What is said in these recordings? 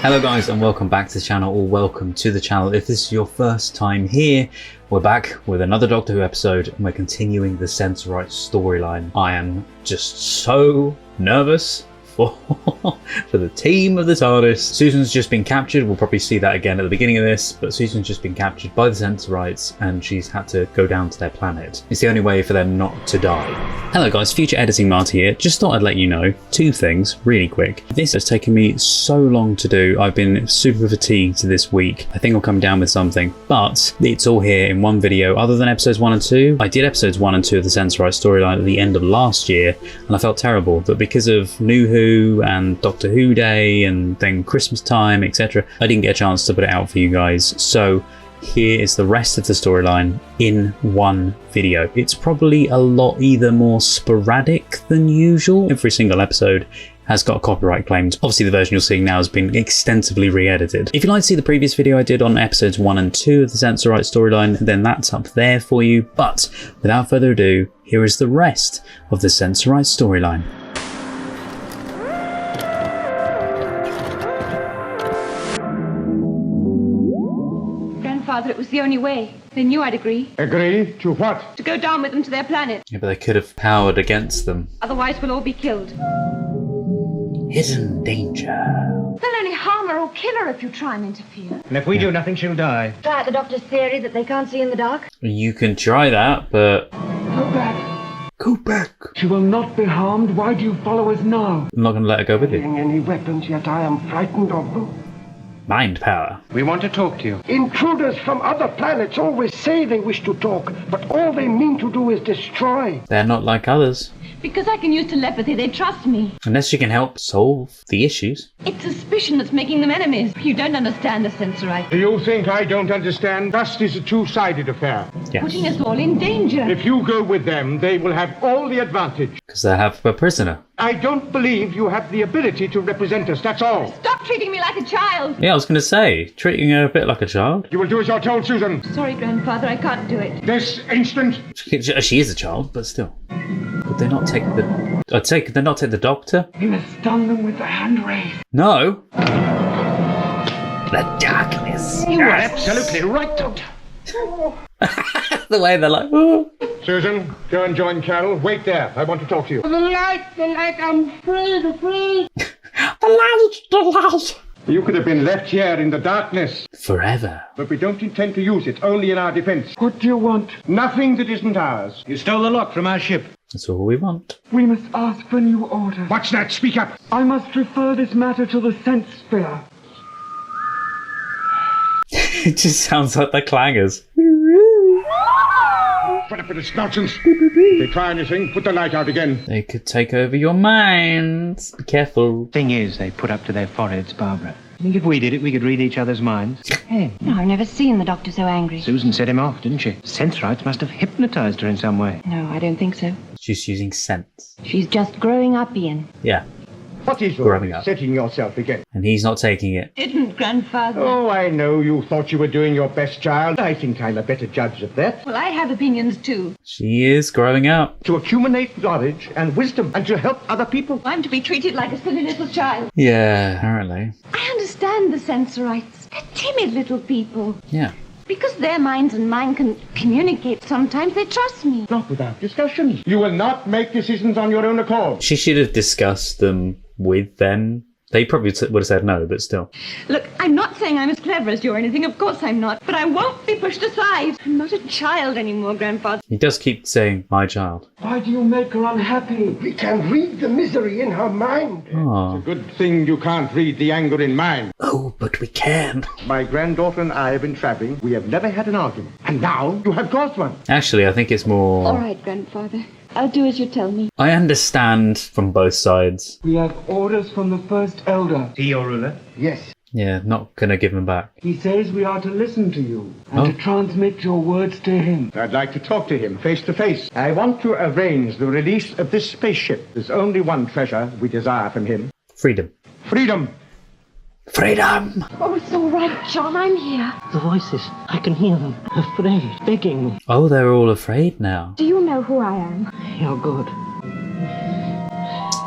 Hello guys and welcome back to the channel, or welcome to the channel. If this is your first time here, we're back with another Doctor Who episode and we're continuing the Sensorites storyline. I am just so nervous for the team of the TARDIS. Susan's just been captured. We'll probably see that again at the beginning of this, but Susan's just been captured by the Sensorites and she's had to go down to their planet. It's the only way for them not to die. Hello guys, future editing Marty here. Just thought I'd let you know two things really quick. This has taken me so long to do. I've been super fatigued this week. I think I'll come down with something, but it's all here in one video. Other than episodes 1 and 2, I did episodes 1 and 2 of the Sensorites storyline at the end of last year and I felt terrible, but because of New Who and Doctor Who Day and then Christmas time, etc., I didn't get a chance to put it out for you guys. So here is the rest of the storyline in one video. It's probably a lot either more sporadic than usual. Every single episode has got copyright claims. Obviously the version you're seeing now has been extensively re-edited. If you'd like to see the previous video I did on episodes 1 and 2 of the Sensorites storyline, then that's up there for you. But without further ado, here is the rest of the Sensorites storyline. Grandfather, it was the only way. They knew I'd agree. Agree to what? To go down with them to their planet. Yeah, but they could have powered against them. Otherwise we'll all be killed. Hidden danger. They'll only harm her or kill her if you try and interfere. And if we do nothing, she'll die. Try out the doctor's theory that they can't see in the dark. You can try that, but... Go back. Go back. She will not be harmed. Why do you follow us now? I'm not going to let her go with you. Any weapons, yet I am frightened of them. Mind power. We want to talk to you. Intruders from other planets always say they wish to talk, but all they mean to do is destroy. They're not like others. Because I can use telepathy, they trust me. Unless you can help solve the issues. It's suspicion that's making them enemies. You don't understand the Sensorites. Do you think I don't understand? Trust is a two-sided affair. Yes. Putting us all in danger. If you go with them, they will have all the advantage. Because they have a prisoner. I don't believe you have the ability to represent us, that's all. Stop treating me like a child. Yeah, I was going to say, treating her a bit like a child. You will do as you're told, Susan. Sorry, Grandfather, I can't do it. This instant. She is a child, but still. Could they not take the... Could they not take the doctor? We must stun them with the hand raised. No. The darkness. You are absolutely right, Doctor. The way they're like, oh. Susan, go and join Carol. Wait there. I want to talk to you. The light, I'm afraid. The light. You could have been left here in the darkness. Forever. But we don't intend to use it, only in our defense. What do you want? Nothing that isn't ours. You stole the lock from our ship. That's all we want. We must ask for new orders. What's that? Speak up. I must refer this matter to the Sense Sphere. It just sounds like the clangers. Put up with this nonsense. If they try anything, put the light out again. They could take over your minds. Be careful. Thing is, they put up to their foreheads, Barbara. I think if we did it, we could read each other's minds. Hey, No, I've never seen the doctor so angry. Susan set him off, didn't she? Sensorites must have hypnotized her in some way. No, I don't think so. She's using sense. She's just growing up, Ian. Yeah. What is Growing up. setting yourself again? And he's not taking it. Didn't, Grandfather? Oh, I know you thought you were doing your best, child. I think I'm a better judge of that. Well, I have opinions too. She is growing up. To accumulate knowledge and wisdom and to help other people. I'm to be treated like a silly little child. Yeah, apparently. I understand the Sensorites. They're timid little people. Yeah. Because their minds and mine can communicate sometimes, they trust me. Not without discussions. You will not make decisions on your own accord. She should have discussed them with them. They probably would have said no, but still. Look, I'm not saying I'm as clever as you or anything. Of course I'm not. But I won't be pushed aside. I'm not a child anymore, Grandfather. He does keep saying, my child. Why do you make her unhappy? We can read the misery in her mind. Oh. Good thing you can't read the anger in mine. Oh, but we can. My granddaughter and I have been traveling. We have never had an argument. And now you have caused one. Actually, I think it's more... All right, Grandfather. I'll do as you tell me. I understand from both sides. We have orders from the First Elder. He your ruler? Yes. Yeah, not gonna give them back. He says we are to listen to you and to transmit your words to him. I'd like to talk to him face to face. I want to arrange the release of this spaceship. There's only one treasure we desire from him. Freedom. Freedom. Freedom! Oh, it's all right, John. I'm here. The voices, I can hear them, afraid, begging me. Oh, they're all afraid now. Do you know who I am? You're good.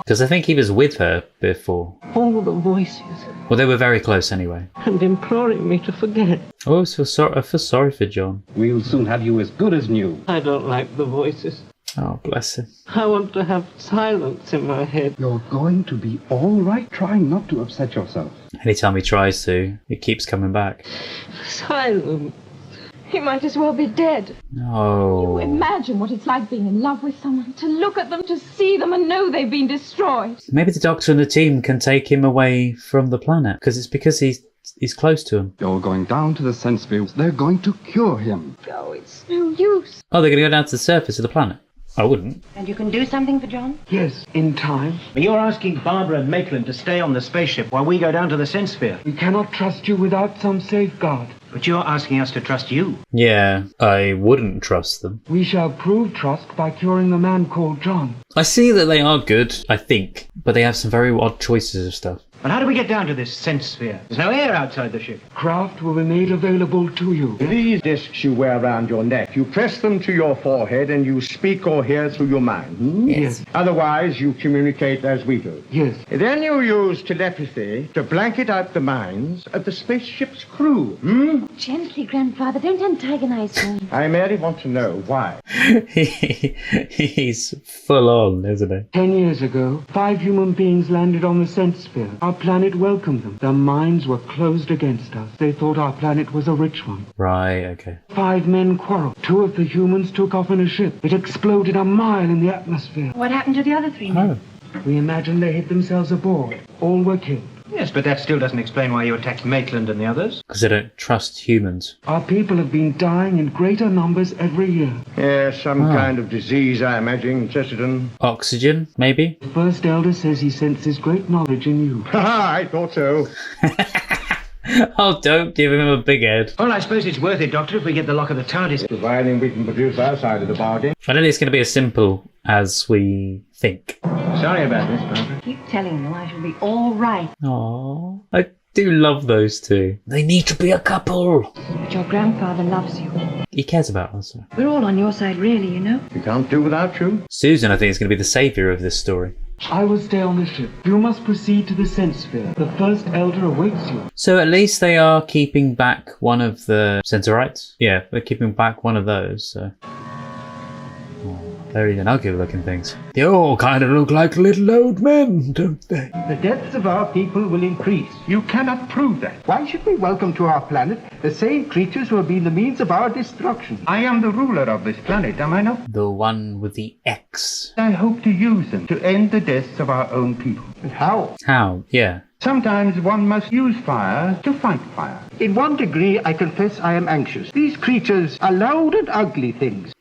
Because I think he was with her before. All the voices, Well, they were very close anyway. and imploring me to forget. I always feel sorry for John. We'll soon have you as good as new. I don't like the voices. Oh, bless him. I want to have silence in my head. You're going to be all right. Try not to upset yourself. Anytime he tries to, it keeps coming back. Silence. He might as well be dead. No. Imagine what it's like being in love with someone. To look at them, to see them and know they've been destroyed. Maybe the Doctor and the team can take him away from the planet, because it's because he's close to him. You're going down to the sense fields. They're going to cure him. Oh, it's no use. Oh, they're going to go down to the surface of the planet? I wouldn't. And you can do something for John? Yes, in time. But you're asking Barbara and Maitland to stay on the spaceship while we go down to the sense sphere. We cannot trust you without some safeguard. But you're asking us to trust you. Yeah, I wouldn't trust them. We shall prove trust by curing the man called John. I see that they are good, I think, but they have some very odd choices of stuff. But how do we get down to this sense sphere? There's no air outside the ship. Craft will be made available to you. These discs you wear around your neck, you press them to your forehead and you speak or hear through your mind. Yes. Otherwise, you communicate as we do. Yes. Then you use telepathy to blanket out the minds of the spaceship's crew. Gently, Grandfather. Don't antagonize him. I merely want to know why. He's full on, isn't he? 10 years ago, 5 human beings landed on the sense sphere. Our planet welcomed them. Their minds were closed against us. They thought our planet was a rich one. Right, okay. 5 men quarreled. 2 of the humans took off in a ship. It exploded a mile in the atmosphere. What happened to the other 3 men? We imagine they hid themselves aboard. All were killed. Yes, but that still doesn't explain why you attacked Maitland and the others. Because they don't trust humans. Our people have been dying in greater numbers every year. Yes, some kind of disease, I imagine, Chesterton. Oxygen, maybe? The first elder says he senses great knowledge in you. Ha! I thought so. Oh, don't give him a big head. Well, I suppose it's worth it, Doctor, if we get the lock of the TARDIS. Providing we can produce our side of the bargain. I don't think it's going to be as simple as we think. Sorry about this, Barbara. Keep telling them I shall be all right. Aww. I do love those two. They need to be a couple. But your grandfather loves you. He cares about us. We're all on your side, really, you know. We can't do without you. Susan, I think, is going to be the saviour of this story. I will stay on the ship. You must proceed to the sense sphere. The first elder awaits you. So at least they are keeping back one of the Sensorites. Yeah, they're keeping back one of those, so... They're even ugly looking things. They all kind of look like little old men, don't they? The deaths of our people will increase. You cannot prove that. Why should we welcome to our planet the same creatures who have been the means of our destruction? I am the ruler of this planet, am I not? The one with the X. I hope to use them to end the deaths of our own people. And how? How? Yeah. Sometimes one must use fire to fight fire. In one degree, I confess I am anxious. These creatures are loud and ugly things.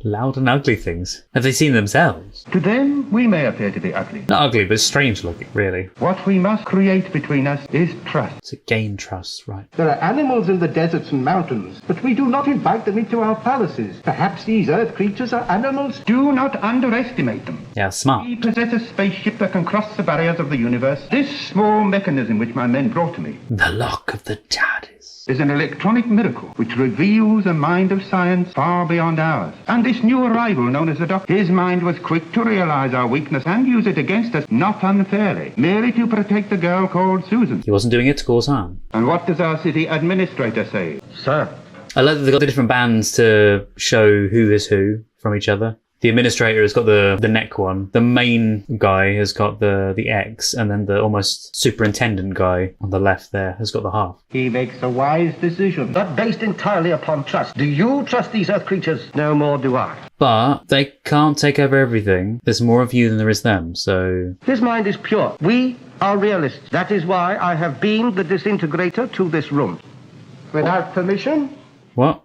Loud and ugly things. Have they seen themselves? To them, we may appear to be ugly. Not ugly, but strange looking, really. What we must create between us is trust. To gain trust, right. There are animals in the deserts and mountains, but we do not invite them into our palaces. Perhaps these earth creatures are animals. Do not underestimate them. Yeah, smart. We possess a spaceship that can cross the barriers of the universe. This small mechanism which my men brought to me The lock of the TARDIS. is an electronic miracle which reveals a mind of science far beyond ours. And this new arrival known as the Doctor, his mind was quick to realize our weakness and use it against us, not unfairly, merely to protect the girl called Susan. He wasn't doing it to cause harm. And what does our city administrator say? Sir. I like that they've got the different bands to show who is who from each other. The administrator has got the neck one. The main guy has got the X, and then the almost superintendent guy on the left there has got the half. He makes a wise decision, but based entirely upon trust. Do you trust these earth creatures? No more do I. But they can't take over everything. There's more of you than there is them, so... His mind is pure. We are realists. That is why I have beamed the disintegrator to this room. Without permission? What?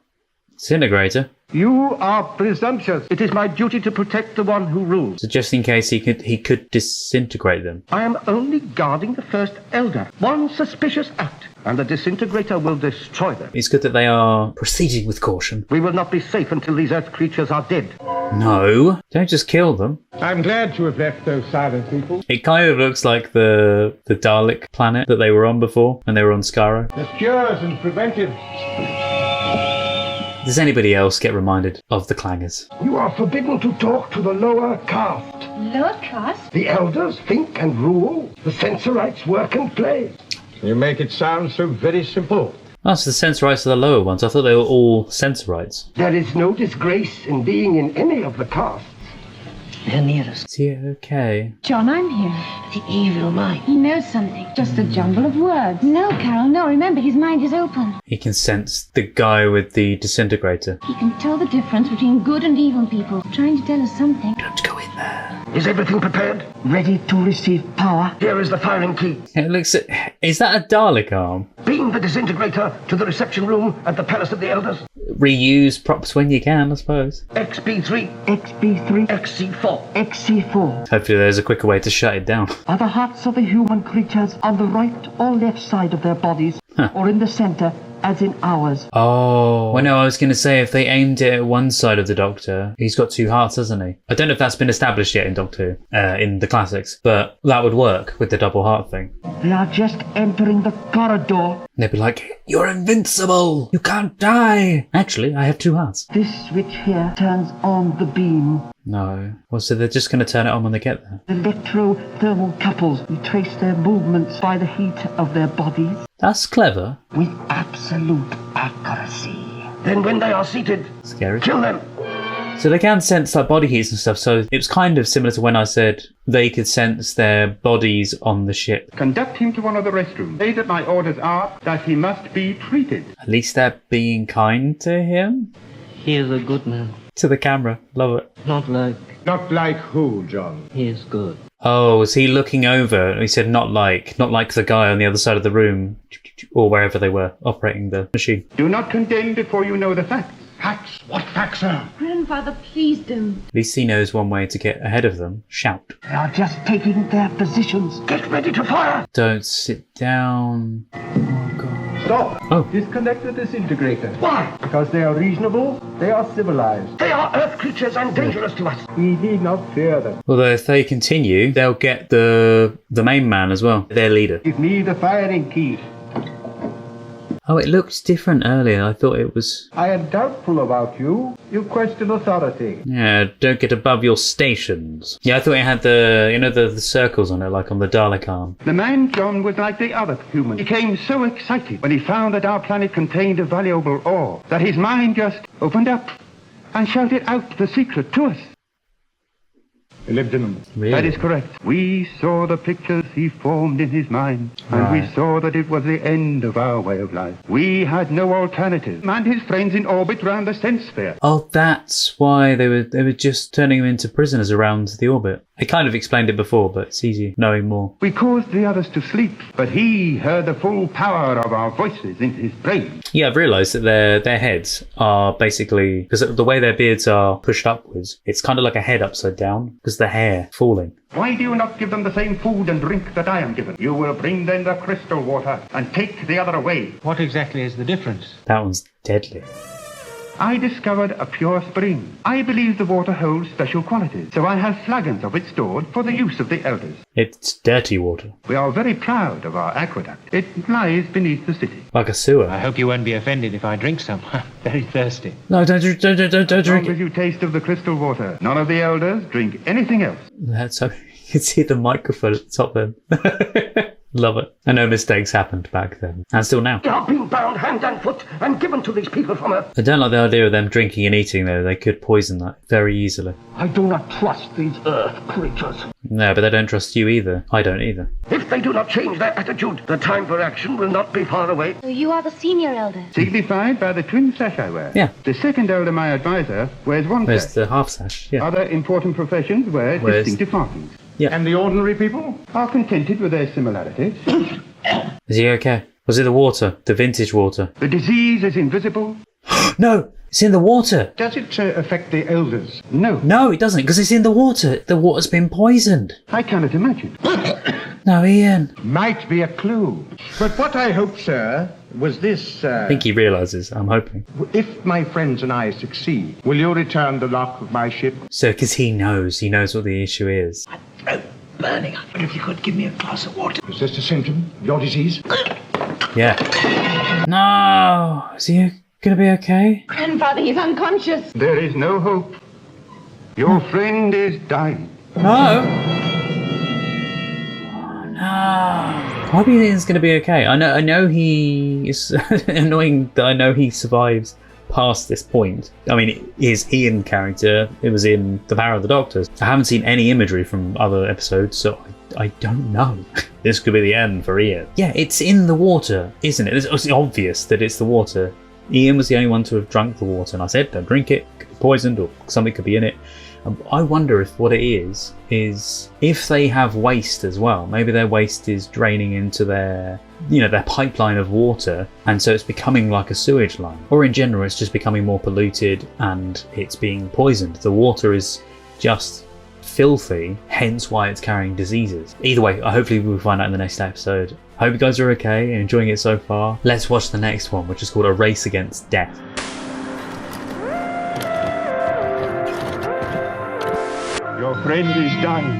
Disintegrator? You are presumptuous. It is my duty to protect the one who rules. So just in case he could disintegrate them. I am only guarding the first elder. One suspicious act, and the disintegrator will destroy them. It's good that they are proceeding with caution. We will not be safe until these earth creatures are dead. No, don't just kill them. I'm glad to have left those silent people. It kind of looks like the Dalek planet that they were on before, when they were on Skaro. The cures and preventive. Does anybody else get reminded of the clangers? You are forbidden to talk to the lower caste. Lower caste? The elders think and rule. The Sensorites work and play. You make it sound so very simple. Oh, so the Sensorites are the lower ones. I thought they were all Sensorites. There is no disgrace in being in any of the castes. They're near us. Is he okay? John, I'm here. The evil mind. He knows something. Just a jumble of words. No, Carol, no. Remember, his mind is open. He can sense the guy with the disintegrator. He can tell the difference between good and evil people. Trying to tell us something. Don't go in there. Is everything prepared? Ready to receive power. Here is the firing key. It looks. Is that a Dalek arm? Beam the disintegrator to the reception room at the Palace of the Elders. Reuse props when you can, I suppose. XB3, XB3. XC4. XC4. Hopefully there's a quicker way to shut it down. Are the hearts of the human creatures on the right or left side of their bodies? Or in the center, as in ours? Oh. Well, no, I was going to say if they aimed it at one side of the Doctor, he's got two hearts, hasn't he? I don't know if that's been established yet in Doctor Who, in the classics, but that would work with the double heart thing. They are just entering the corridor. They'd be like, "You're invincible! You can't die!" Actually, I have two hearts. This switch here turns on the beam. No. Well, so they're just going to turn it on when they get there. Electro-thermal couples. We trace their movements by the heat of their bodies. That's clever. With absolute accuracy. Then when they are seated, Scary. kill them. So they can sense like body heats and stuff, so it was kind of similar to when I said they could sense their bodies on the ship. Conduct him to one of the restrooms. Say that my orders are that he must be treated. At least they're being kind to him. He is a good man. To the camera. Love it. Not like Not like who, John? he is good. Oh, was he looking over? He said not like the guy on the other side of the room, or wherever they were operating the machine. Do not condemn before you know the facts. Facts? What facts, sir? Grandfather, please don't. At least he knows one way to get ahead of them. Shout. They are just taking their positions. Get ready to fire. Don't sit down. Oh, God. Stop. Oh. Disconnect the disintegrator. Why? Because they are reasonable, they are civilized. They are Earth creatures and dangerous to us. We need not fear them. Although if they continue, they'll get the main man as well, their leader. Give me the firing key. Oh, it looked different earlier. I thought it was... I am doubtful about you. You question authority. Yeah, don't get above your stations. Yeah, I thought it had the circles on it, like on the Dalek arm. The man, John, was like the other humans. He became so excited when he found that our planet contained a valuable ore that his mind just opened up and shouted out the secret to us. He lived in them. Really? That is correct. We saw the pictures he formed in his mind, and we saw that it was the end of our way of life. We had no alternative. And his friends in orbit round the sense sphere. Oh, that's why they were just turning them into prisoners around the orbit. I kind of explained it before, but it's easy knowing more. We caused the others to sleep, but he heard the full power of our voices in his brain. Yeah, I've realised that their heads are basically, because the way their beards are pushed upwards, it's kind of like a head upside down, because the hair falling. Why do you not give them the same food and drink that I am given? You will bring them the crystal water and take the other away. What exactly is the difference? That one's deadly. I discovered a pure spring. I believe the water holds special qualities, so I have flagons of it stored for the use of the elders. It's dirty water. We are very proud of our aqueduct. It lies beneath the city. Like a sewer. I hope you won't be offended if I drink some. Very thirsty. No, don't drink As long as it. you taste of the crystal water, none of the elders drink anything else. That's how you can see the microphone at the top then. Love it. I know mistakes happened back then, and still now. They are being bound hand and foot and given to these people from Earth. I don't like the idea of them drinking and eating, though. They could poison that very easily. I do not trust these Earth creatures. No, but they don't trust you either. I don't either. If they do not change their attitude, the time for action will not be far away. So you are the senior elder. Signified by the twin sash I wear. Yeah. The second elder, my advisor, wears one Where's sash. the half sash? Yeah. Other important professions wear Where's- distinctive markings. Yeah. And the ordinary people? Are contented with their similarities. Is he okay? Was it the water? The vintage water? The disease is invisible. No! It's in the water! Does it affect the elders? No, No, it doesn't, because it's in the water. The water's been poisoned. I cannot imagine. No, Ian. Might be a clue. But what I hope, sir, was this, I think he realises, I'm hoping. if my friends and I succeed, will you return the lock of my ship? So, because he knows what the issue is. Burning. I wonder if you could give me a glass of water. Is this a symptom of your disease? Yeah. No! Is he gonna be okay? Grandfather, he's unconscious. There is no hope. Your friend is dying. No! Oh, no! I think it's going to be okay. I know he is annoying that I know he survives past this point. I mean, his Ian character, it was in The Power of the Doctors. I haven't seen any imagery from other episodes, so I don't know. This could be the end for Ian. Yeah, it's in the water, isn't it? It's obvious that it's the water. Ian was the only one to have drunk the water, and I said, don't drink it, it could be poisoned, or something could be in it. I wonder if what it is if they have waste as well. Maybe their waste is draining into their pipeline of water, and so it's becoming like a sewage line. Or in general, it's just becoming more polluted and it's being poisoned. The water is just filthy, hence why it's carrying diseases. Either way, hopefully we'll find out in the next episode. Hope you guys are okay and enjoying it so far. Let's watch the next one, which is called A Race Against Death. Your friend is dying.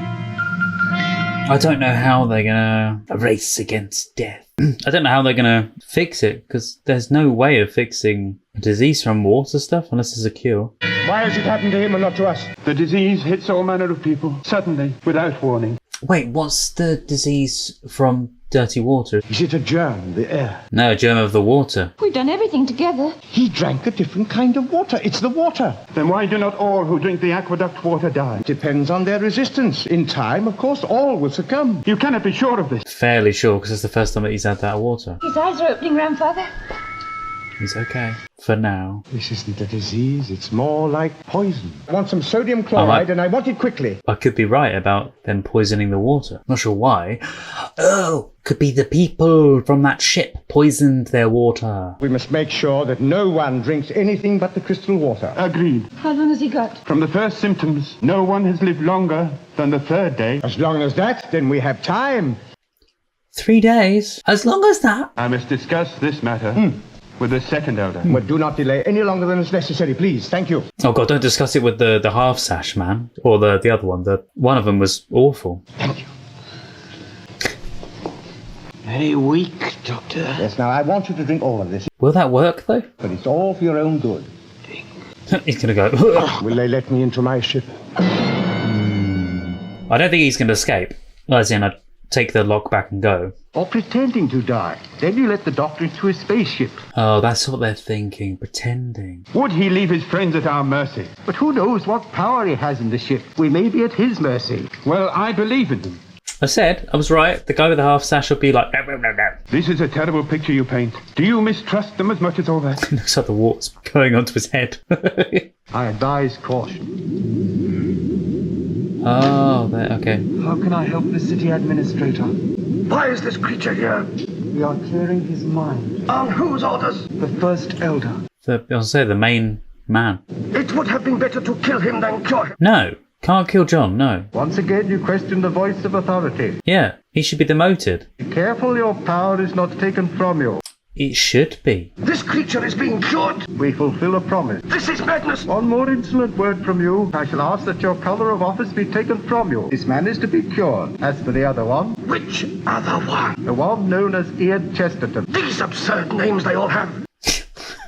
I don't know how they're gonna race against death. I don't know how they're gonna fix it, because there's no way of fixing a disease from water stuff unless there's a cure. Why has it happened to him and not to us? The disease hits all manner of people, suddenly, without warning. Wait, what's the disease from dirty water? Is it a germ, the air? No, a germ of the water. We've done everything together. He drank a different kind of water. It's the water. Then why do not all who drink the aqueduct water die? Depends on their resistance. In time, of course, all will succumb. You cannot be sure of this. Fairly sure, because it's the first time that he's had that water. His eyes are opening, Grandfather. He's okay. For now. This isn't a disease. It's more like poison. I want some sodium chloride, and I want it quickly. I could be right about them poisoning the water. Not sure why. Oh, could be the people from that ship poisoned their water. We must make sure that no one drinks anything but the crystal water. Agreed. How long has he got? From the first symptoms, no one has lived longer than the third day. As long as that, then we have time. 3 days? As long as that? I must discuss this matter with the second elder. But do not delay any longer than is necessary, please. Thank you. Oh God, don't discuss it with the half sash man. Or the other one. One of them was awful. Thank you. Very weak, Doctor. Yes, now I want you to drink all of this. Will that work though? But it's all for your own good. He's gonna go. Will they let me into my ship? I don't think he's gonna escape. As in, I'd take the lock back and go. Or pretending to die. Then you let the doctor into his spaceship. Oh, that's what they're thinking. Pretending. Would he leave his friends at our mercy? But who knows what power he has in the ship? We may be at his mercy. Well, I believe in him. I said, I was right. The guy with the half sash will be like, no, no, no, no. This is a terrible picture you paint. Do you mistrust them as much as all that? Looks like the water's going onto his head. I advise caution. Oh, okay. How can I help the city administrator? Why is this creature here? We are clearing his mind. On whose orders? The first elder. I was say the main man. It would have been better to kill him than cure him. No, can't kill John. No. Once again, you question the voice of authority. Yeah, he should be demoted. Be careful your power is not taken from you. It should be. This creature is being cured. We fulfill a promise. This is madness. One more insolent word from you, I shall ask that your colour of office be taken from you. This man is to be cured. As for the other one, Which other one? the one known as Ian Chesterton. These absurd names they all have.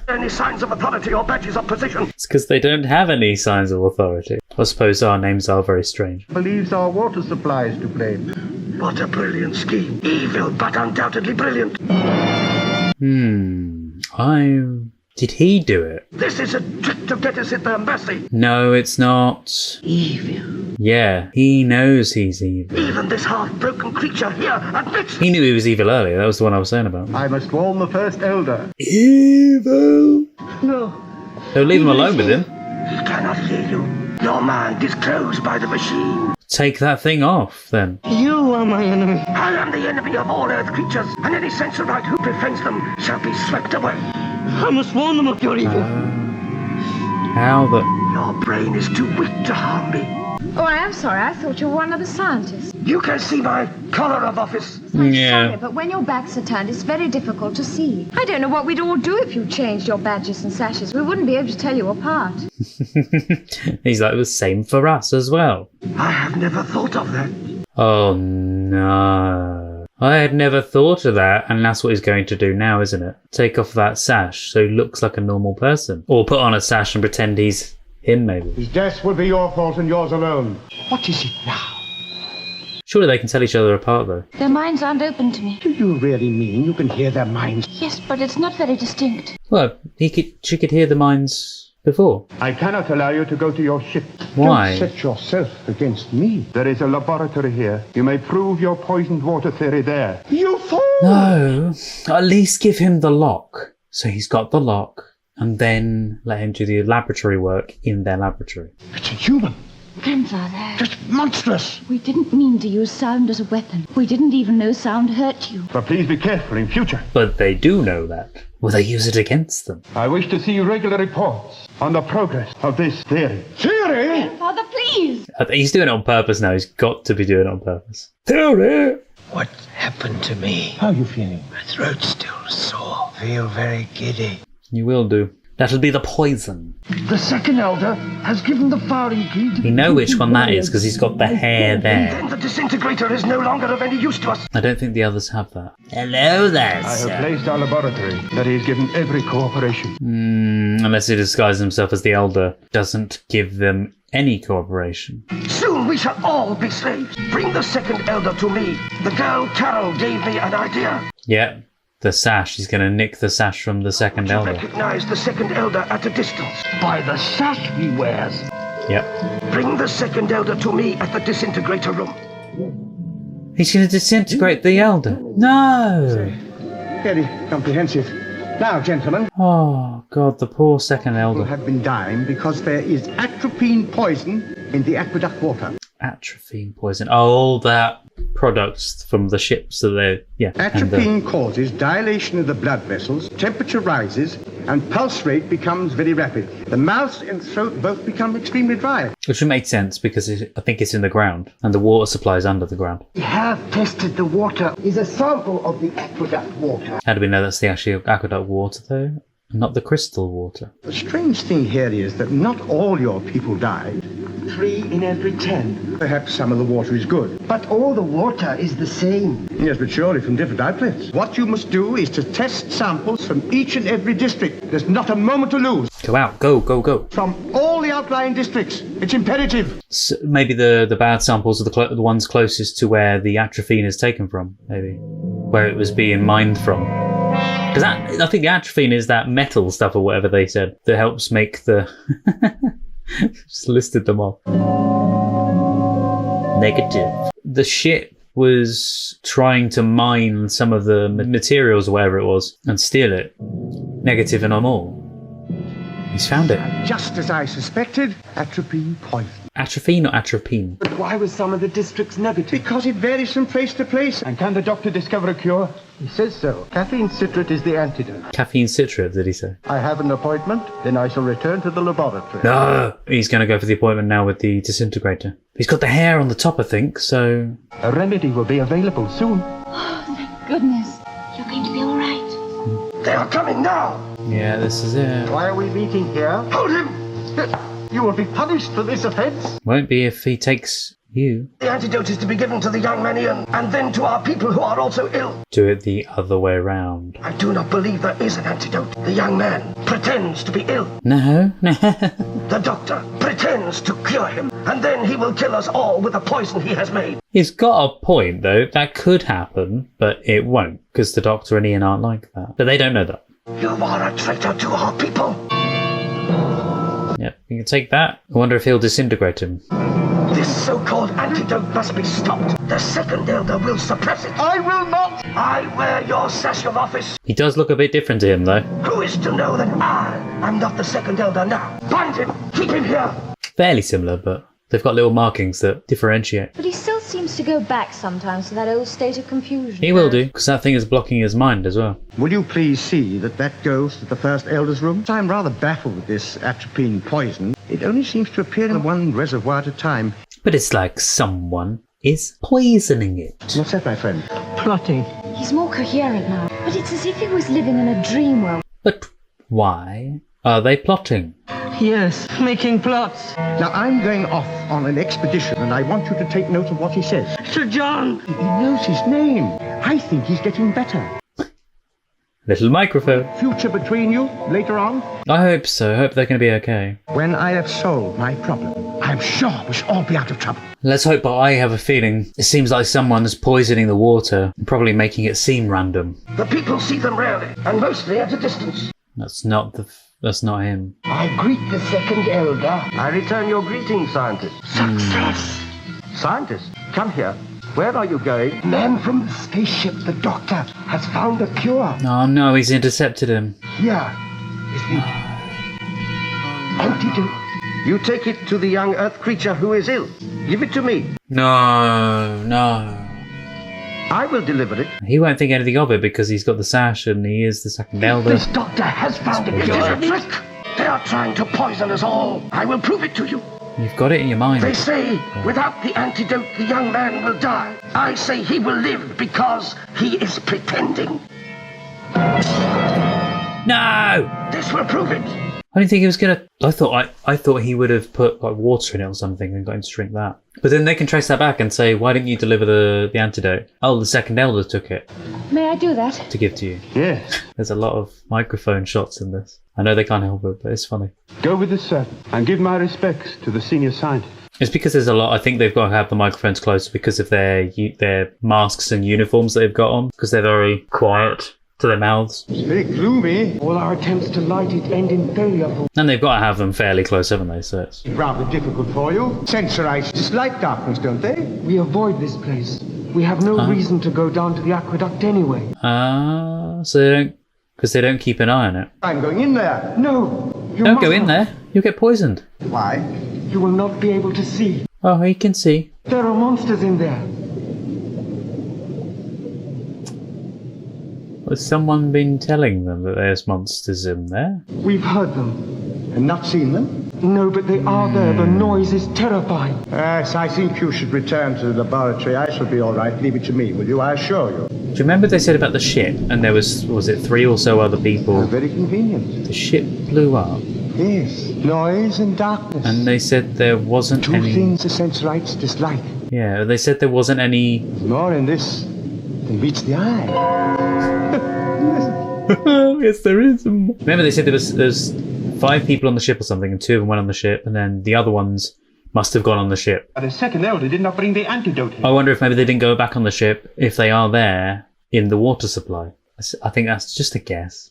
Any signs of authority or badges of position? It's because they don't have any signs of authority. I suppose our names are very strange. Believes our water supply is to blame. What a brilliant scheme. Evil, but undoubtedly brilliant. Did he do it? This is a trick to get us at the embassy. No, it's not. Evil. Yeah, he knows he's evil. Even this half-broken creature here admits. He knew he was evil earlier. That was the one I was saying about. I must warn the first elder. Evil. No. They'll leave him alone with him. He cannot hear you. Your mind is closed by the machine. Take that thing off, then. You are my enemy. I am the enemy of all earth creatures, and any Sensorite who befriends them shall be swept away. I must warn them of your evil. How the... Your brain is too weak to harm me. Oh, I am sorry. I thought you were one of the scientists. You can see my collar of office. I'm Yeah. sorry, but when your backs are turned, it's very difficult to see. I don't know what we'd all do if you changed your badges and sashes. We wouldn't be able to tell you apart. He's like, the same for us as well. I have never thought of that. Oh, no. I had never thought of that, and that's what he's going to do now, isn't it? Take off that sash so he looks like a normal person. Or put on a sash and pretend he's him, maybe. His death will be your fault and yours alone. What is it now? Surely they can tell each other apart, though. Their minds aren't open to me. Do you really mean you can hear their minds? Yes, but it's not very distinct. Well, she could hear the minds before. I cannot allow you to go to your ship. Why? Don't set yourself against me. There is a laboratory here. You may prove your poisoned water theory there. You fool! No, at least give him the lock. So he's got the lock, and then let him do the laboratory work in their laboratory. It's a human. Grandfather. Just monstrous. We didn't mean to use sound as a weapon. We didn't even know sound hurt you. But please be careful in future. But they do know that. Will they use it against them? I wish to see regular reports on the progress of this theory. Theory? Father, please! He's doing it on purpose now. He's got to be doing it on purpose. Theory! What happened to me? How are you feeling? My throat's still sore. Feel very giddy. You will do. That'll be the poison. The second elder has given the firing key to... You know which one that is because he's got the hair there. Then the disintegrator is no longer of any use to us. I don't think the others have that. Hello there, I have placed our laboratory that he is given every cooperation. Unless he disguises himself as the elder. Doesn't give them any cooperation. Soon we shall all be slaves. Bring the second elder to me. The girl Carol gave me an idea. Yeah. The sash. He's going to nick the sash from the second elder. Recognize the second elder at a distance. By the sash he wears. Yep. Bring the second elder to me at the disintegrator room. He's going to disintegrate the elder. No! Very comprehensive. Now, gentlemen. Oh, God, the poor second elder. Have been dying because there is atropine poison in the aqueduct water. Atropine poison. Oh, all that products from the ships that they... Yeah. Atropine causes dilation of the blood vessels, temperature rises, and pulse rate becomes very rapid. The mouth and throat both become extremely dry. Which would make sense because I think it's in the ground, and the water supply is under the ground. We have tested the water. Is a sample of the aqueduct water. How do we know that's the actual aqueduct water, though? Not the crystal water. The strange thing here is that not all your people died. 3 in every 10. Perhaps some of the water is good. But all the water is the same. Yes, but surely from different outlets. What you must do is to test samples from each and every district. There's not a moment to lose. Go out. Go, go, go. From all the outlying districts. It's imperative. So maybe the bad samples are the ones closest to where the atropine is taken from, maybe. Where it was being mined from. Because I think the atropine is that metal stuff or whatever they said that helps make the... Just listed them off. Negative. The ship was trying to mine some of the materials or whatever it was and steal it. Negative and all. He's found it. Just as I suspected, atropine poison. Atropine or atropine? But why was some of the districts negative? Because it varies from place to place. And can the doctor discover a cure? He says so. Caffeine citrate is the antidote. Caffeine citrate, did he say? I have an appointment, then I shall return to the laboratory. No! He's going to go for the appointment now with the disintegrator. He's got the hair on the top, I think, so... A remedy will be available soon. Oh, thank goodness. You're going to be all right. They are coming now. Yeah, this is it. Why are we meeting here? Hold him. You will be punished for this offense. Won't be if he takes you. The antidote is to be given to the young man Ian, and then to our people who are also ill. Do it the other way round. I do not believe there is an antidote. The young man pretends to be ill. No, no. The doctor pretends to cure him, and then he will kill us all with the poison he has made. He's got a point, though. That could happen, but it won't, because the doctor and Ian aren't like that. But they don't know that. You are a traitor to our people. Yep, you can take that. I wonder if he'll disintegrate him. This so-called antidote must be stopped. The second elder will suppress it. I will not! I wear your sash of office. He does look a bit different to him, though. Who is to know that I am not the second elder now? Bind him! Keep him here! Fairly similar, but they've got little markings that differentiate. But he still seems to go back sometimes to that old state of confusion. He will do, because that thing is blocking his mind as well. Will you please see that that goes to the first elder's room? I'm rather baffled with this atropine poison. It only seems to appear in one reservoir at a time. But it's like someone is poisoning it. What's that, my friend? Plotting. He's more coherent now, but it's as if he was living in a dream world. But why are they plotting? Yes, making plots. Now, I'm going off on an expedition, and I want you to take note of what he says. Sir John! He knows his name. I think he's getting better. Little microphone. Future between you later on? I hope so. I hope they're going to be okay. When I have solved my problem, I'm sure we shall all be out of trouble. Let's hope, but I have a feeling it seems like someone's poisoning the water and probably making it seem random. The people see them rarely, and mostly at a distance. That's not him. I greet the second elder. I return your greetings, scientist. Success! Scientist, come here. Where are you going? Man from the spaceship, the doctor, has found a cure. Oh no, he's intercepted him. Here is the antidote. You take it to the young Earth creature who is ill. Give it to me. No. I will deliver it. He won't think anything of it because he's got the sash and he is the second elder. This doctor has found a cure. It is a trick. They are trying to poison us all. I will prove it to you. You've got it in your mind. They say without the antidote, the young man will die. I say he will live because he is pretending. No! This will prove it. I didn't think he was gonna. I thought he would have put like water in it or something and got him to drink that. But then they can trace that back and say, why didn't you deliver the antidote? Oh, the second elder took it May I do that? to give to you. Yes. There's a lot of microphone shots in this. I know they can't help it, but it's funny. Go with the servant and give my respects to the senior scientist. It's because there's a lot. I think they've got to have the microphones closer because of their masks and uniforms they've got on, because they're very quiet to their mouths. It's very gloomy. All our attempts to light it end in failure. And they've got to have them fairly close, haven't they? So it's Rather difficult for you. Sensorites dislike darkness, don't they? We avoid this place. We have no reason to go down to the aqueduct anyway. so they don't, because they don't keep an eye on it. I'm going in there. No! You Don't must go in not. there. You'll get poisoned. Why? You will not be able to see. Oh, he can see. There are monsters in there. Has someone been telling them that there's monsters in there? We've heard them. And not seen them? No, but they are there. The noise is terrifying. Yes, I think you should return to the laboratory. I shall be all right. Leave it to me, will you? I assure you. Do you remember they said about the ship? And there was it 3 or so other people? Very convenient. The ship blew up. Yes, noise and darkness. And they said there wasn't Two any... things the Sensorites dislike. Yeah, they said there wasn't any... There's more in this than meets the eye. Yes, there is. Remember they said there's 5 people on the ship or something, and 2 of them went on the ship, and then the other ones must have gone on the ship. The second elder did not bring the antidote. I wonder if maybe they didn't go back on the ship, if they are there in the water supply. I think that's just a guess.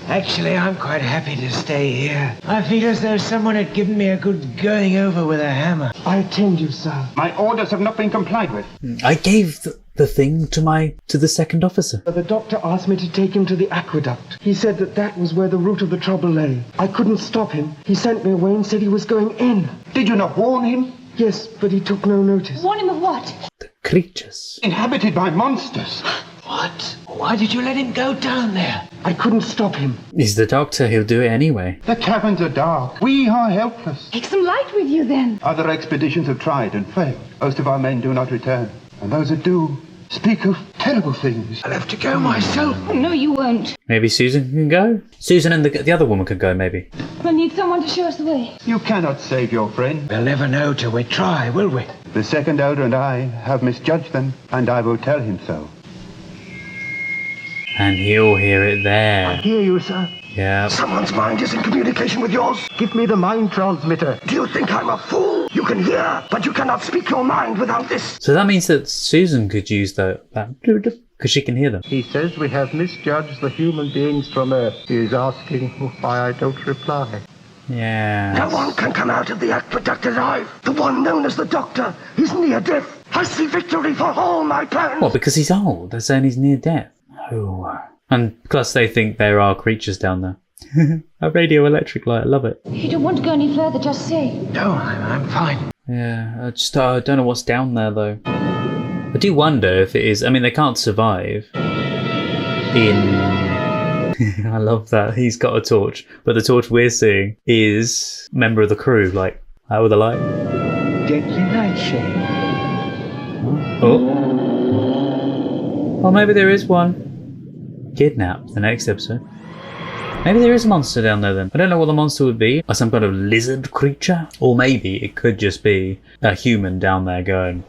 Actually, I'm quite happy to stay here. I feel as though someone had given me a good going over with a hammer. I attend you, sir. My orders have not been complied with. I gave the thing to the second officer. The doctor asked me to take him to the aqueduct. He said that was where the root of the trouble lay. I couldn't stop him. He sent me away and said he was going in. Did you not warn him? Yes, but he took no notice. Warn him of what? The creatures. Inhabited by monsters. What? Why did you let him go down there? I couldn't stop him. He's the doctor, he'll do it anyway. The caverns are dark. We are helpless. Take some light with you then. Other expeditions have tried and failed. Most of our men do not return. And those that do speak of terrible things. I'll have to go myself. Oh, no, you won't. Maybe Susan can go? Susan and the other woman could go, maybe. We'll need someone to show us the way. You cannot save your friend. We'll never know till we try, will we? The second elder and I have misjudged them, and I will tell him so. And he'll hear it I there. hear you, sir. Yeah. Someone's mind is in communication with yours. Give me the mind transmitter. Do you think I'm a fool? You can hear, but you cannot speak your mind without this. So that means that Susan could use that because she can hear them. He says we have misjudged the human beings from Earth. He is asking why I don't reply. Yeah. No one can come out of the aqueduct alive. The one known as the Doctor is near death. I see victory for all my plans. What, because he's old? They're saying he's near death. Oh. And plus they think there are creatures down there. A radioelectric light, I love it. If you don't want to go any further, just say. No, I'm fine. Yeah, I don't know what's down there though. I do wonder if it is, I mean they can't survive in... I love that, he's got a torch, but the torch we're seeing is a member of the crew, like, out with a light. Deadly nightshade. Oh. Well, maybe there is one. Kidnapped, the next episode. Maybe there is a monster down there then. I don't know what the monster would be. Like some kind of lizard creature? Or maybe it could just be a human down there going,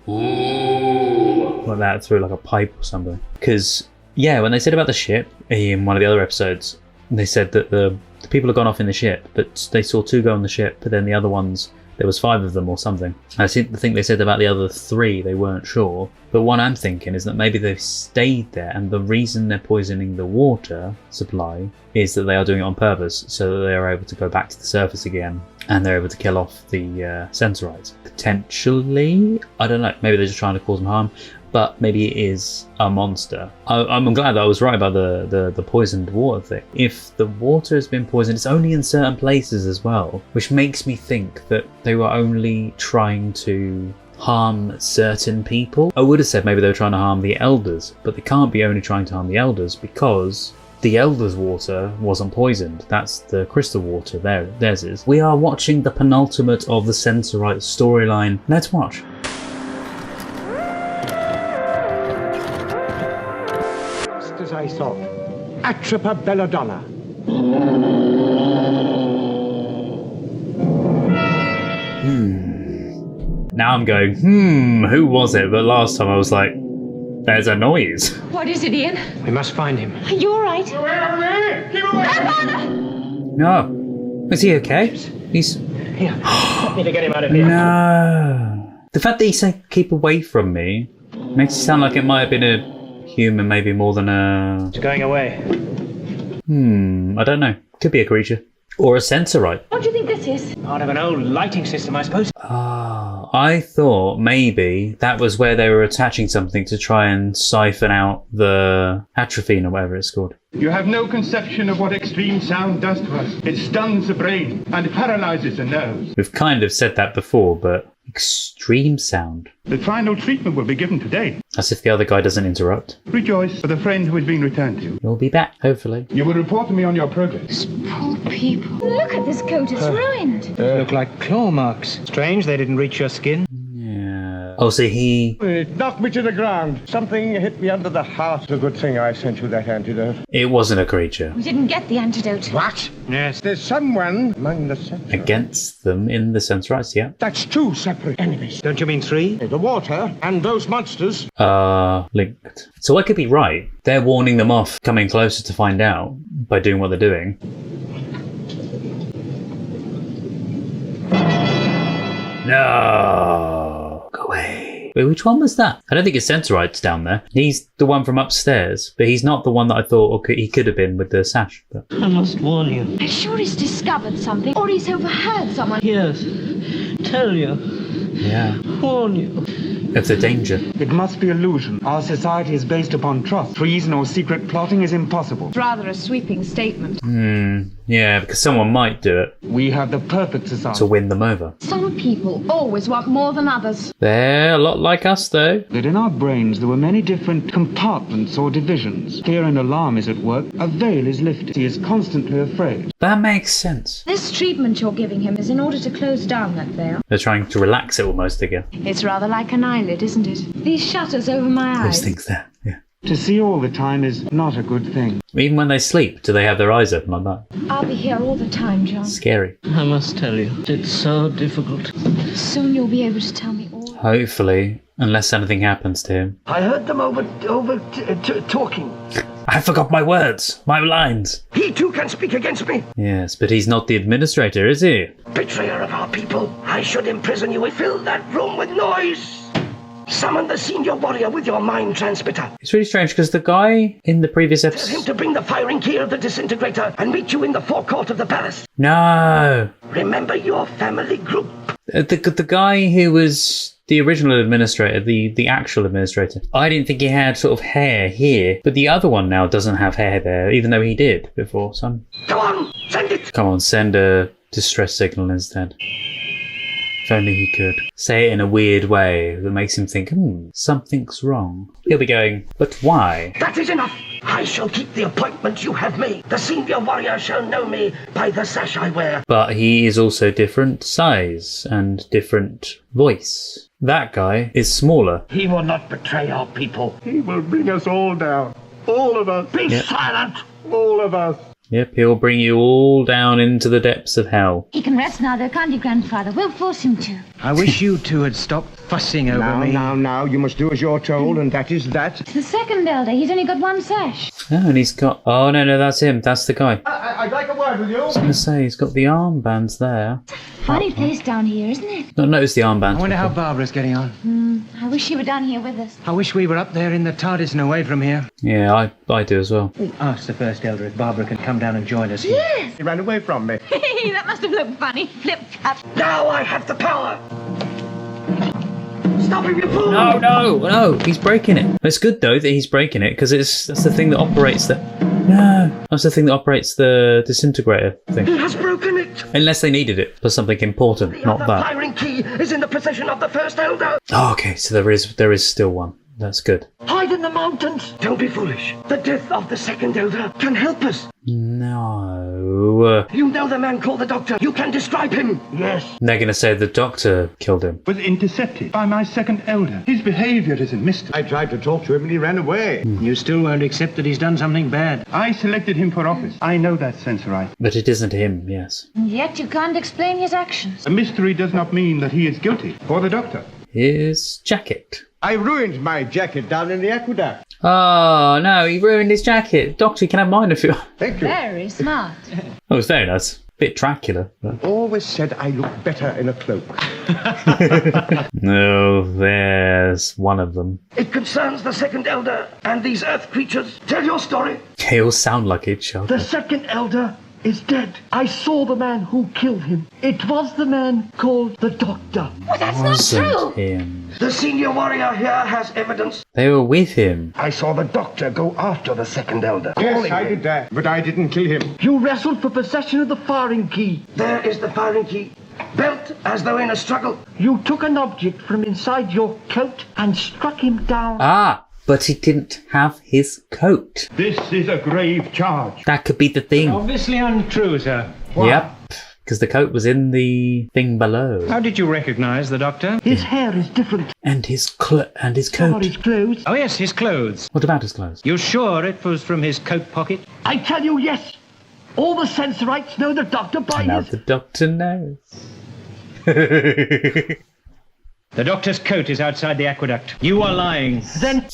ooh, like that through like a pipe or something. Because, yeah, when they said about the ship, in one of the other episodes. They said that the people had gone off in the ship, but they saw 2 go on the ship, but then the other ones, there was 5 of them or something. I think they said about the other 3, they weren't sure. But what I'm thinking is that maybe they've stayed there, and the reason they're poisoning the water supply is that they are doing it on purpose, so that they are able to go back to the surface again, and they're able to kill off the Sensorites. Potentially, I don't know, maybe they're just trying to cause them harm. But maybe it is a monster. I'm glad that I was right about the poisoned water thing. If the water has been poisoned, it's only in certain places as well, which makes me think that they were only trying to harm certain people. I would have said maybe they were trying to harm the elders, but they can't be only trying to harm the elders because the elders' water wasn't poisoned. That's the crystal water. Theirs is. We are watching the penultimate of the Sensorites storyline. Let's watch. As I thought. Atripa belladonna. Now I'm going, who was it? But last time I was like, there's a noise. What is it, Ian? We must find him. Are you all right? Grandfather! No. Is he okay? He's... Here, help me to get him out of here. No. The fact that he said keep away from me makes it sound like it might have been a human, maybe more than a... It's going away. I don't know. Could be a creature. Or a Sensorite. What do you think this is? Part of an old lighting system, I suppose. I thought maybe that was where they were attaching something to try and siphon out the atropine or whatever it's called. You have no conception of what extreme sound does to us. It stuns the brain and paralyzes the nerves. We've kind of said that before, but extreme sound. The final treatment will be given today. As if the other guy doesn't interrupt. Rejoice for the friend who has been returned to you. You'll be back, hopefully. You will report to me on your progress. Poor people. Look at this coat, it's ruined. Look like claw marks. Strange they didn't reach your skin. Yeah. Oh, so he... It knocked me to the ground. Something hit me under the heart. It's a good thing I sent you that antidote. It wasn't a creature. We didn't get the antidote. What? Yes. There's someone among the Sensorites. Against them in the Sensorites, yeah. That's 2 separate enemies. Don't you mean 3? The water and those monsters. Linked. So I could be right. They're warning them off, coming closer to find out by doing what they're doing. No! Go away. Wait, which one was that? I don't think it's Sensorites down there. He's the one from upstairs, but he's not the one that I thought he could have been with the sash. But... I must warn you. I'm sure he's discovered something, or he's overheard someone. Yes. Tell you. Yeah. Warn you. Of the danger. It must be illusion. Our society is based upon trust. Treason or secret plotting is impossible. It's rather a sweeping statement. Yeah, because someone might do it. We have the perfect society. To win them over. Some people always want more than others. They're a lot like us, though. That in our brains there were many different compartments or divisions. Fear and alarm is at work. A veil is lifted. He is constantly afraid. That makes sense. This treatment you're giving him is in order to close down that veil. They're trying to relax it almost again. It's rather like an eyelid, isn't it? These shutters over my Those eyes. things there, yeah. To see all the time is not a good thing. Even when they sleep, do they have their eyes open like that? I'll be here all the time, John. Scary. I must tell you, it's so difficult. Soon you'll be able to tell me all. Hopefully, unless anything happens to him. I heard them talking. I forgot my words, my lines. He too can speak against me. Yes, but he's not the administrator, is he? Betrayer of our people, I should imprison you and fill that room with noise. Summon the senior warrior with your mind transmitter. It's really strange because the guy in the previous Tell him episode... to bring the firing key of the disintegrator and meet you in the forecourt of the palace. No! Remember your family group. The guy who was the original administrator, the actual administrator, I didn't think he had sort of hair here, but the other one now doesn't have hair there, even though he did before. So Go on, send it. come on, send a distress signal instead. If only he could. Say it in a weird way that makes him think, something's wrong. He'll be going, but why? That is enough. I shall keep the appointment you have made. The senior warrior shall know me by the sash I wear. But he is also different size and different voice. That guy is smaller. He will not betray our people. He will bring us all down. All of us. Be silent. All of us. Yep, he'll bring you all down into the depths of hell. He can rest now, though, can't you, Grandfather? We'll force him to. I wish you two had stopped fussing over me. Now, you must do as you're told, and that is that. The second elder, he's only got one sash. Oh, and he's got... Oh, no, that's him. That's the guy. I'd like a word with you. I was going to say, he's got the armbands there. Funny place down here, isn't it? Not noticed the armbands. I wonder how before. Barbara's getting on. I wish she were down here with us. I wish we were up there in the TARDIS and away from here. Yeah, I do as well. We asked the First Elder if Barbara can come down and join us. Yes! He ran away from me. That must have looked funny. Flip-flap. Now I have the power. Stop him, you fool! No, he's breaking it. It's good though that he's breaking it because that's the thing that operates the... No, that's the thing that operates the disintegrator thing. He has broken it. Unless they needed it for something important, The not other that. firing key is in the possession of the First Elder. Oh, okay, so there is still one. That's good. Hide in the mountains. Don't be foolish. The death of the Second Elder can help us. No. You know the man called the Doctor. You can describe him. Yes. They're going to say the Doctor killed him. Was intercepted by my Second Elder. His behavior is a mystery. I tried to talk to him and he ran away. You still won't accept that he's done something bad. I selected him for office. I know that, Sensorite. But it isn't him, yes. And yet you can't explain his actions. A mystery does not mean that he is guilty. For the Doctor. His jacket. I ruined my jacket down in the aqueduct. Oh, no, he ruined his jacket. Doctor, you can have mine if you... Thank you. Very smart. Oh, it's very nice. Bit Dracula. But... Always said I look better in a cloak. No, there's one of them. It concerns the Second Elder and these Earth creatures. Tell your story. They all sound like each other. The Second Elder is dead. I saw the man who killed him. It was the man called the Doctor. Well, that's not Wasn't true. him. The senior warrior here has evidence. They were with him. I saw the Doctor go after the Second Elder. Yes, I did that, but I didn't kill him. You wrestled for possession of the firing key. There is the firing key. Belt as though in a struggle. You took an object from inside your coat and struck him down. Ah, but he didn't have his coat. This is a grave charge. That could be the thing. Obviously untrue, sir. Yep. Because the coat was in the thing below. How did you recognize the Doctor? His hair is different. And his coat. Or his clothes. Oh, yes, his clothes. What about his clothes? You're sure it was from his coat pocket? I tell you, yes. All the Sensorites know the Doctor by Now his... the Doctor knows. The Doctor's coat is outside the aqueduct. You are lying. Then...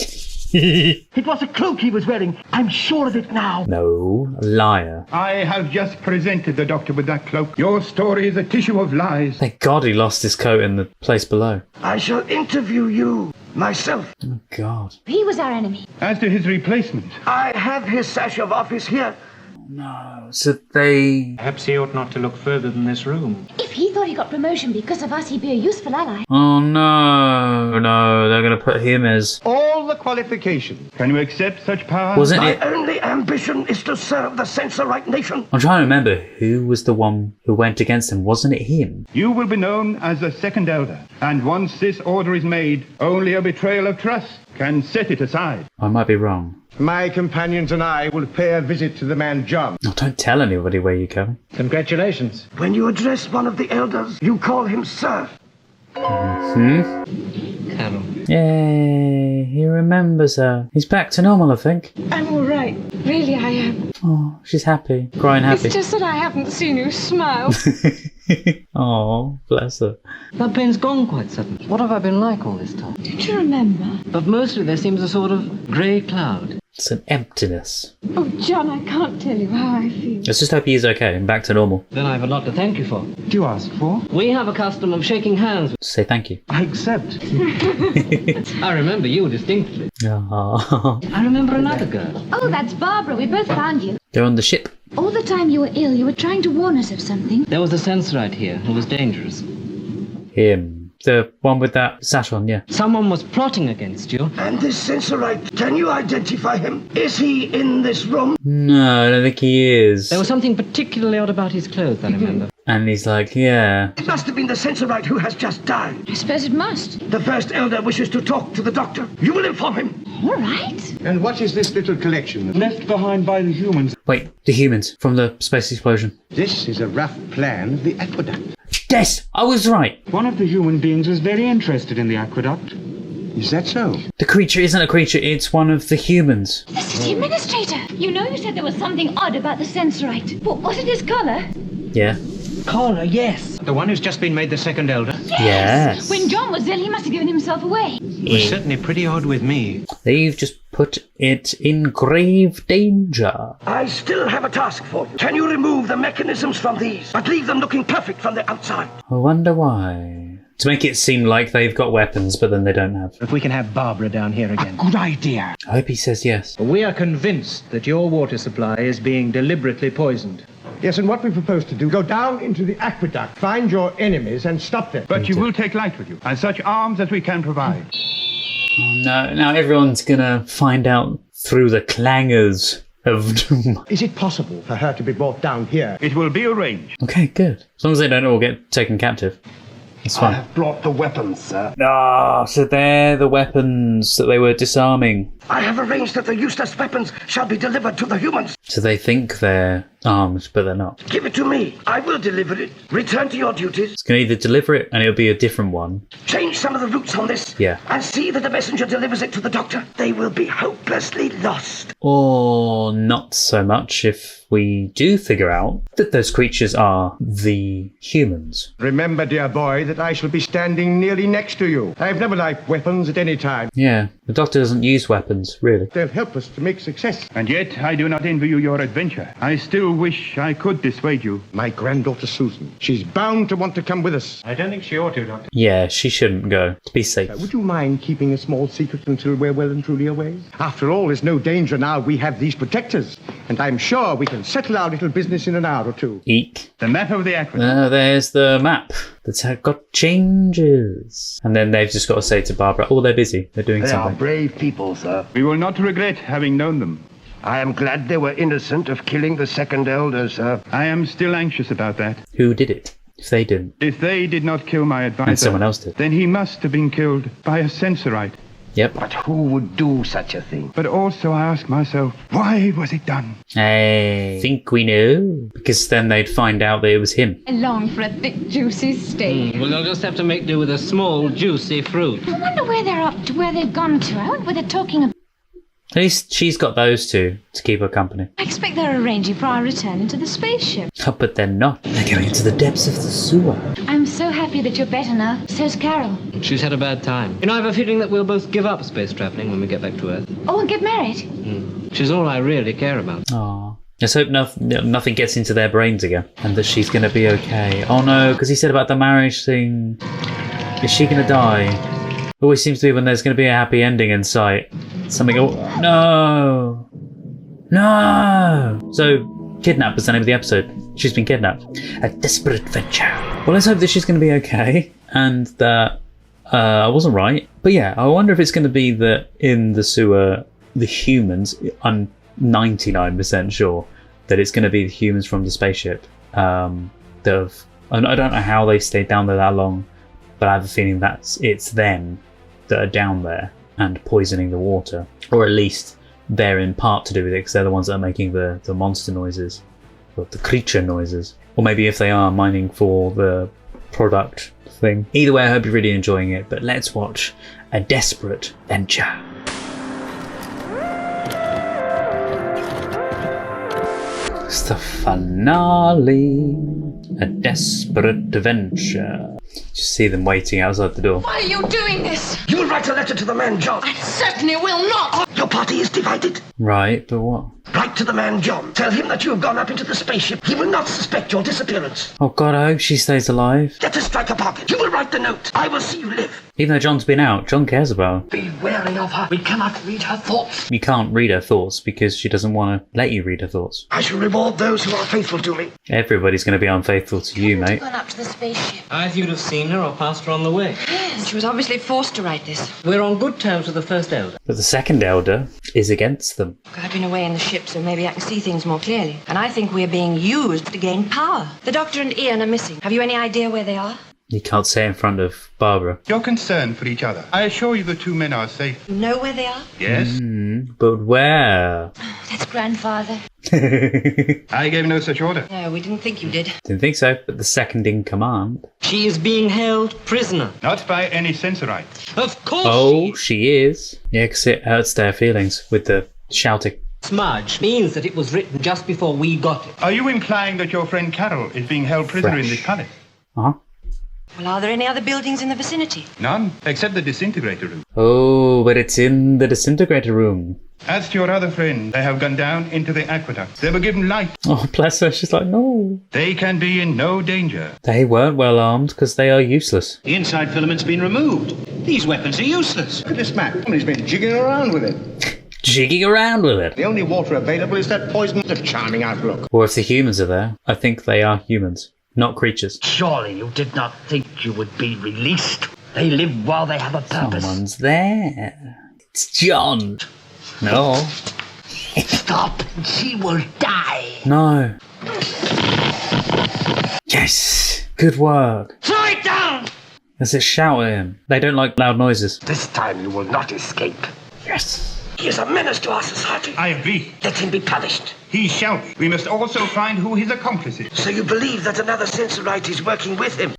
It was a cloak he was wearing. I'm sure of it now. No, liar. I have just presented the Doctor with that cloak. Your story is a tissue of lies. Thank God he lost his coat in the place below. I shall interview you myself. Oh, God. He was our enemy. As to his replacement, I have his sash of office here. No. So they... Perhaps he ought not to look further than this room. If he thought he got promotion because of us, he'd be a useful ally. Oh, no, they're going to put him as... All the qualifications. can you accept such power? Wasn't My it... only ambition is to serve the Sensorite nation. I'm trying to remember who was the one who went against him. Wasn't it him? You will be known as the Second Elder. And once this order is made, only a betrayal of trust can set it aside. I might be wrong. My companions and I will pay a visit to the man John. Oh, don't tell anybody where you're going. Congratulations. When you address one of the elders, you call him Sir. Yay, he remembers her. He's back to normal, I think. I'm all right. Really, I am. Oh, she's happy. Crying happy. It's just that I haven't seen you smile. Oh, bless her. That pain's gone quite suddenly. What have I been like all this time? Don't you remember? But mostly there seems a sort of grey cloud. It's an emptiness. Oh, John, I can't tell you how I feel. Let's just hope he is okay and back to normal. Then I have a lot to thank you for. Do you ask for? We have a custom of shaking hands. Say thank you. I accept. I remember you distinctly. Oh. I remember another girl. Oh, that's Barbara. We both found you. They're on the ship. All the time you were ill, you were trying to warn us of something. There was a Sensorite here who was dangerous. Him. The one with that sash on, yeah. Someone was plotting against you. And this Sensorite, can you identify him? Is he in this room? No, I don't think he is. There was something particularly odd about his clothes, I remember. And he's like, yeah. It must have been the Sensorite who has just died. I suppose it must. The First Elder wishes to talk to the Doctor. You will inform him. All right. And what is this little collection? Left behind by the humans. Wait, the humans from the space explosion. This is a rough plan of the aqueduct. Yes, I was right. One of the human beings was very interested in the aqueduct. Is that so? The creature isn't a creature, it's one of the humans. The city administrator. You know you said there was something odd about the Sensorite. But was it his collar? Yeah. Collar, yes. The one who's just been made the Second Elder? Yes. When John was ill, he must have given himself away. It was certainly pretty odd with me. They've just put it in grave danger. I still have a task for you. Can you remove the mechanisms from these, but leave them looking perfect from the outside? I wonder why. To make it seem like they've got weapons, but then they don't have. If we can have Barbara down here again. Good idea. I hope he says yes. We are convinced that your water supply is being deliberately poisoned. Yes, and what we propose to do, go down into the aqueduct, find your enemies and stop them. But you will take light with you, and such arms as we can provide. Oh no, now everyone's gonna find out through the clangers of doom. Is it possible for her to be brought down here? It will be arranged. Okay, good. As long as they don't all get taken captive. That's fine. I have brought the weapons, sir. Ah, so they're the weapons that they were disarming. I have arranged that the useless weapons shall be delivered to the humans. So they think they're armed, but they're not. Give it to me. I will deliver it. Return to your duties. It's going to either deliver it and it'll be a different one. Change some of the routes on this. Yeah. And see that the messenger delivers it to the doctor. They will be hopelessly lost. Or not so much if we do figure out that those creatures are the humans. Remember, dear boy, that I shall be standing nearly next to you. I've never liked weapons at any time. Yeah, the doctor doesn't use weapons, really. They'll help us to make success. And yet, I do not envy you your adventure. I still wish I could dissuade you. My granddaughter Susan, she's bound to want to come with us. I don't think she ought to, Doctor. Yeah, she shouldn't go. To be safe. Would you mind keeping a small secret until we're well and truly away? After all, there's no danger now. We have these protectors. And I'm sure we can settle our little business in an hour or two. Eek. The map of the aqueduct. There's the map. That's got changes. And then they've just got to say to Barbara, oh, they're busy. They're doing They something. are brave people, sir. We will not regret having known them. I am glad they were innocent of killing the second elder, sir. I am still anxious about that. Who did it? If they didn't. If they did not kill my advisor, And someone else did. then he must have been killed by a Sensorite. Yep. But who would do such a thing? But also I ask myself, why was it done? I think we know. Because then they'd find out that it was him. I long for a thick, juicy steak. Well, they'll just have to make do with a small, juicy fruit. I wonder where they're up to, where they've gone to. I wonder where they're talking about. At least she's got those two to keep her company. I expect they're arranging for our return into the spaceship. Oh, but they're not. They're going into the depths of the sewer. I'm so happy that you're better now. So's Carol. She's had a bad time. You know, I have a feeling that we'll both give up space travelling when we get back to Earth. Oh, and get married. She's all I really care about. Aww. Let's hope nothing gets into their brains again. And that she's going to be okay. Oh no, because he said about the marriage thing. Is she going to die? Always seems to be when there's going to be a happy ending in sight. Something. Oh, no! No! So, kidnapped was the name of the episode. She's been kidnapped. A desperate venture. Well, let's hope that she's going to be okay. And that I wasn't right. But yeah, I wonder if it's going to be that in the sewer, the humans, I'm 99% sure that it's going to be the humans from the spaceship. I don't know how they stayed down there that long, but I have a feeling that it's them that are down there and poisoning the water. Or at least they're in part to do with it, because they're the ones that are making the monster noises, or the creature noises. Or maybe if they are mining for the product thing. Either way, I hope you're really enjoying it, but let's watch A Desperate Venture. It's the finale. A Desperate Venture. Just see them waiting outside the door. Why are you doing this? You will write a letter to the man, John. I certainly will not. Your party is divided. Right, but what? Write to the man, John. Tell him that you have gone up into the spaceship. He will not suspect your disappearance. Oh god, I hope she stays alive. Let us strike a bargain. You will write the note. I will see you live. Even though John's been out, John cares about her. Be wary of her. We cannot read her thoughts. You can't read her thoughts because she doesn't want to let you read her thoughts. I shall reward those who are faithful to me. Everybody's going to be unfaithful to you, mate. Gone up to the spaceship. Either you'd have seen her or passed her on the way. Yes, she was obviously forced to write this. We're on good terms with the first elder. But the second elder is against them. I've been away in the ship, so maybe I can see things more clearly. And I think we're being used to gain power. The Doctor and Ian are missing. Have you any idea where they are? You can't say in front of Barbara. You're concerned for each other. I assure you the two men are safe. You know where they are? Yes. But where? That's Grandfather. I gave no such order. No, we didn't think you did. Didn't think so, but the second in command. She is being held prisoner. Not by any Sensorite. Of course Oh, she is. Yeah, because it hurts their feelings with the shouting. Smudge means that it was written just before we got it. Are you implying that your friend Carol is being held prisoner in this palace? Uh-huh. Well, are there any other buildings in the vicinity? None, except the disintegrator room. Oh, but it's in the disintegrator room. As to your other friends, they have gone down into the aqueduct. They were given light. Oh, bless her. She's like, no. They can be in no danger. They weren't well armed because they are useless. The inside filament's been removed. These weapons are useless. Look at this man. Somebody's been jigging around with it. Jigging around with it. The only water available is that poison. What a charming outlook. Or if the humans are there, I think they are humans, not creatures. Surely you did not think you would be released. They live while they have a purpose. Someone's there. It's John. No. Stop, and she will die. No. Yes. Good work. Throw it down! As it shout at him. They don't like loud noises. This time you will not escape. Yes. He is a menace to our society. I agree. Let him be punished. He shall be. We must also find who his accomplice is. So you believe that another Sensorite is working with him?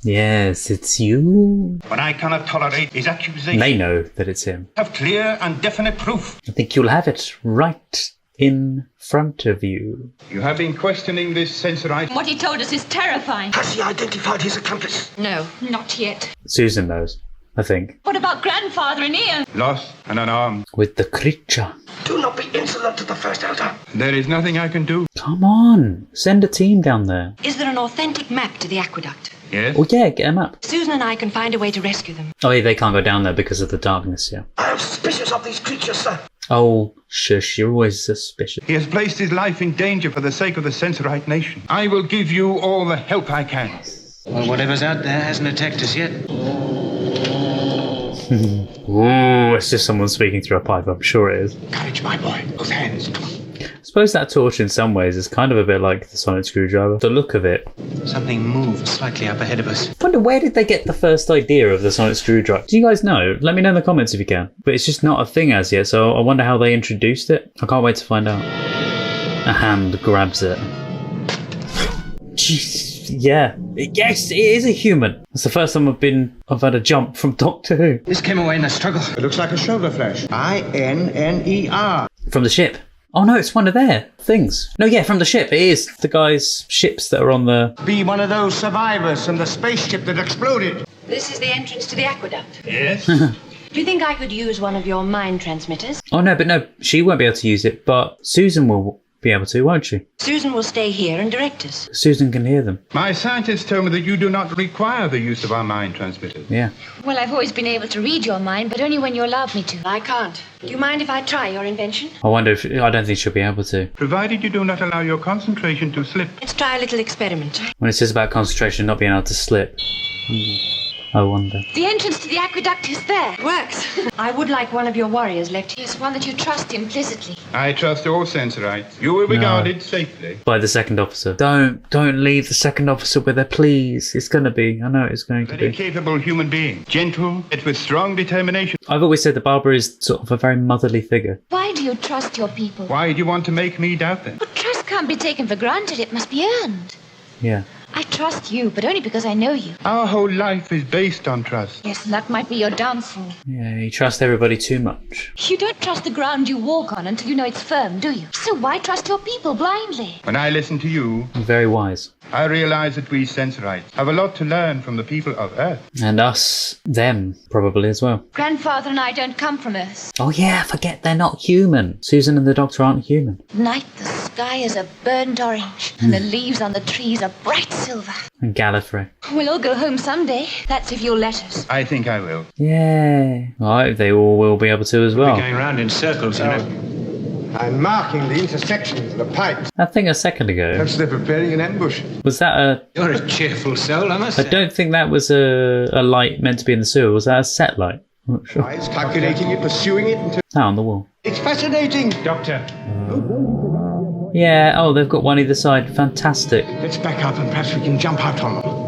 Yes, it's you. But I cannot tolerate his accusation. They know that it's him. Have clear and definite proof. I think you'll have it right in front of you. You have been questioning this Sensorite. What he told us is terrifying. Has he identified his accomplice? No. Not yet. Susan knows, I think. What about Grandfather and Ian? Lost and unarmed. With the creature. Do not be insolent to the First Elder. There is nothing I can do. Come on. Send a team down there. Is there an authentic map to the aqueduct? Yes? Oh yeah, get him up. Susan and I can find a way to rescue them. Oh yeah, they can't go down there because of the darkness, yeah. I am suspicious of these creatures, sir. Oh, shush, you're always suspicious. He has placed his life in danger for the sake of the Sensorite nation. I will give you all the help I can. Well, whatever's out there hasn't attacked us yet. Ooh, it's just someone speaking through a pipe, I'm sure it is. Courage, my boy. Both hands. I suppose that torch in some ways is kind of a bit like the sonic screwdriver. The look of it. Something moved slightly up ahead of us. I wonder where did they get the first idea of the sonic screwdriver? Do you guys know? Let me know in the comments if you can. But it's just not a thing as yet, so I wonder how they introduced it. I can't wait to find out. A hand grabs it. Jeez, yeah. Yes, it is a human. It's the first time I've had a jump from Doctor Who. This came away in a struggle. It looks like a shoulder flash. INNER. From the ship. Oh no, it's one of their things. No, yeah, from the ship. It is the guys' ships that are on the... Be one of those survivors from the spaceship that exploded. This is the entrance to the aqueduct. Yes? Do you think I could use one of your mind transmitters? Oh no, but no, she won't be able to use it, but Susan will be able to, won't she? Susan will stay here and direct us. Susan can hear them. My scientists told me that you do not require the use of our mind transmitters. Yeah. Well, I've always been able to read your mind, but only when you allowed me to. I can't. Do you mind if I try your invention? I wonder if... I don't think she'll be able to. Provided you do not allow your concentration to slip. Let's try a little experiment. When it says about concentration not being able to slip. I wonder. The entrance to the aqueduct is there. It works. I would like one of your warriors left here. Yes, one that you trust implicitly. I trust all Sensorites. You will be guarded safely. By the second officer. Don't leave the second officer with her, please. It's going to be. I know it's going to Very be. capable human being. Gentle, yet with strong determination. I've always said that Barbara is sort of a very motherly figure. Why do you trust your people? Why do you want to make me doubt them? But trust can't be taken for granted. It must be earned. Yeah. I trust you, but only because I know you. Our whole life is based on trust. Yes, and that might be your downfall. Yeah, you trust everybody too much. You don't trust the ground you walk on until you know it's firm, do you? So why trust your people blindly? When I listen to you, Very wise. I realize that we Sensorites have a lot to learn from the people of Earth. And us, them, probably as well. Grandfather and I don't come from Earth. Oh yeah, forget they're not human. Susan and the Doctor aren't human. At night, the sky is a burnt orange, and the leaves on the trees are bright silver. And Gallifrey. We'll all go home someday. That's if you'll let us. I think I will. Yeah. I hope they all will be able to as well. We're going round in circles, you know. I'm marking the intersections of the pipes. I think a second ago. Perhaps they're preparing an ambush. Was that a... You're a cheerful soul, I must I say. don't think that was a light meant to be in the sewer. Was that a set light? I'm not sure. Eyes calculating it, pursuing it until... Ah, on the wall. It's fascinating. Doctor. Yeah, oh, they've got one either side. Fantastic. Let's back up and perhaps we can jump out on them.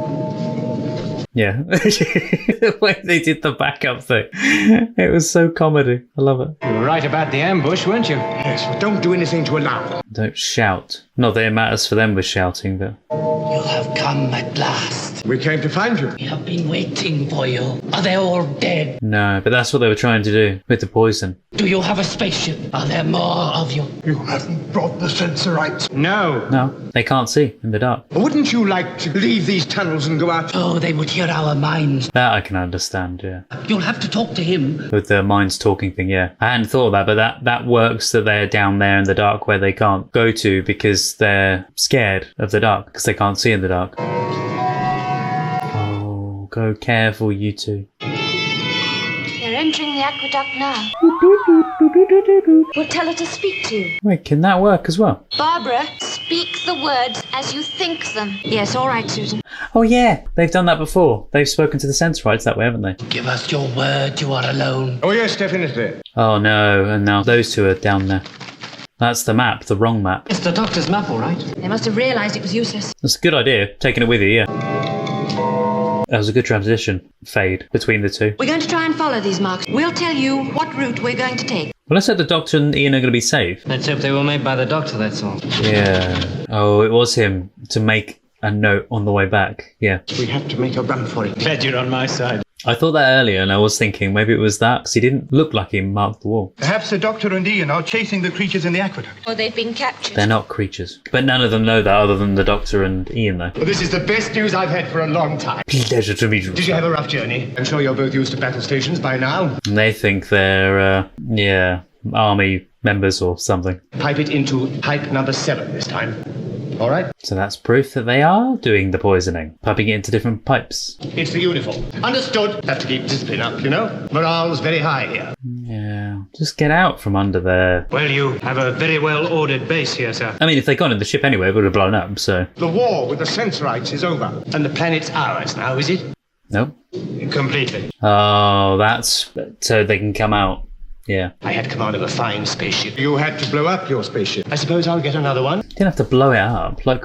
Yeah. The way they did the backup thing. It was so comedy. I love it. You were right about the ambush, weren't you? Yes, but don't do anything to alarm them. Don't shout. Not that it matters for them with shouting, but... You have come at last. it? We came to find you. We have been waiting for you. Are they all dead? No, but that's what they were trying to do with the poison. Do you have a spaceship? Are there more of you? You haven't brought the Sensorites. No. No, they can't see in the dark. Wouldn't you like to leave these tunnels and go out? Oh, they would hear our minds. That I can understand, yeah. You'll have to talk to him. With the minds talking thing, yeah. I hadn't thought of that, but that works that they're down there in the dark where they can't go to because they're scared of the dark, because they can't see in the dark. Oh, go careful, you two. They're entering the aqueduct now. We'll tell her to speak to you. Wait, can that work as well? Barbara, speak the words as you think them. Yes, all right, Susan. Oh yeah, they've done that before. They've spoken to the Sensorites that way, haven't they? Give us your word you are alone. Oh, yes, definitely. Oh no, and now those two are down there. That's the map, the wrong map. It's the doctor's map, all right. They must have realised it was useless. That's a good idea, taking it with you, yeah. That was a good transition, fade, between the two. We're going to try and follow these marks. We'll tell you what route we're going to take. Well, let's hope the Doctor and Ian are going to be safe. Let's hope they were made by the doctor, that's all. Yeah. Oh, it was him to make a note on the way back. Yeah. We have to make a run for it. Glad you're on my side. I thought that earlier, and I was thinking maybe it was that, because he didn't look like he marked the wall. Perhaps the Doctor and Ian are chasing the creatures in the aqueduct. Or they've been captured. They're not creatures. But none of them know that other than the Doctor and Ian, though. Well, this is the best news I've had for a long time. Pleasure to meet you. Did you have a rough journey? I'm sure you're both used to battle stations by now. And they think they're, army members or something. Pipe it into pipe number 7 this time. All right? So that's proof that they are doing the poisoning, piping it into different pipes. It's the uniform. Understood. Have to keep discipline up, you know? Morale's very high here. Yeah, just get out from under there. Well, you have a very well-ordered base here, sir. I mean, if they'd gone in the ship anyway, it would have blown up, so... The war with the Sensorites is over. And the planet's ours now, is it? Nope. Completely. Oh, that's... so they can come out. Yeah. I had command of a fine spaceship. You had to blow up your spaceship. I suppose I'll get another one. You didn't have to blow it up. Like,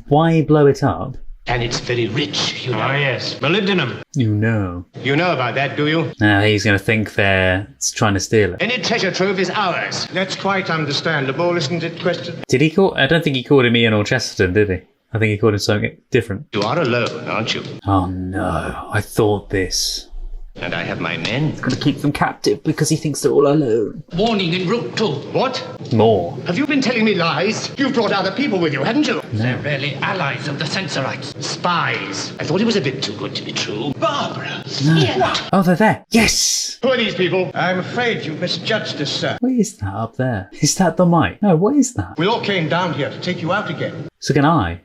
why blow it up? And it's very rich, you know. Oh, yes. Molybdenum. You know. You know about that, do you? Now he's going to think they're trying to steal it. Any treasure trove is ours. That's quite understandable, isn't it, Question? Did he call... I don't think he called him Ian or Chesterton, did he? I think he called him something different. You are alone, aren't you? Oh no, I thought this. And I have my men. He's going to keep them captive because he thinks they're all alone. Warning en route 2. What? More. Have you been telling me lies? You've brought other people with you, haven't you? They're really allies of the Sensorites. Spies. I thought it was a bit too good to be true. Barbara! No. Ian! Oh, they're there. Yes! Who are these people? I'm afraid you've misjudged us, sir. What is that up there? Is that the mic? No, what is that? We all came down here to take you out again. So can I?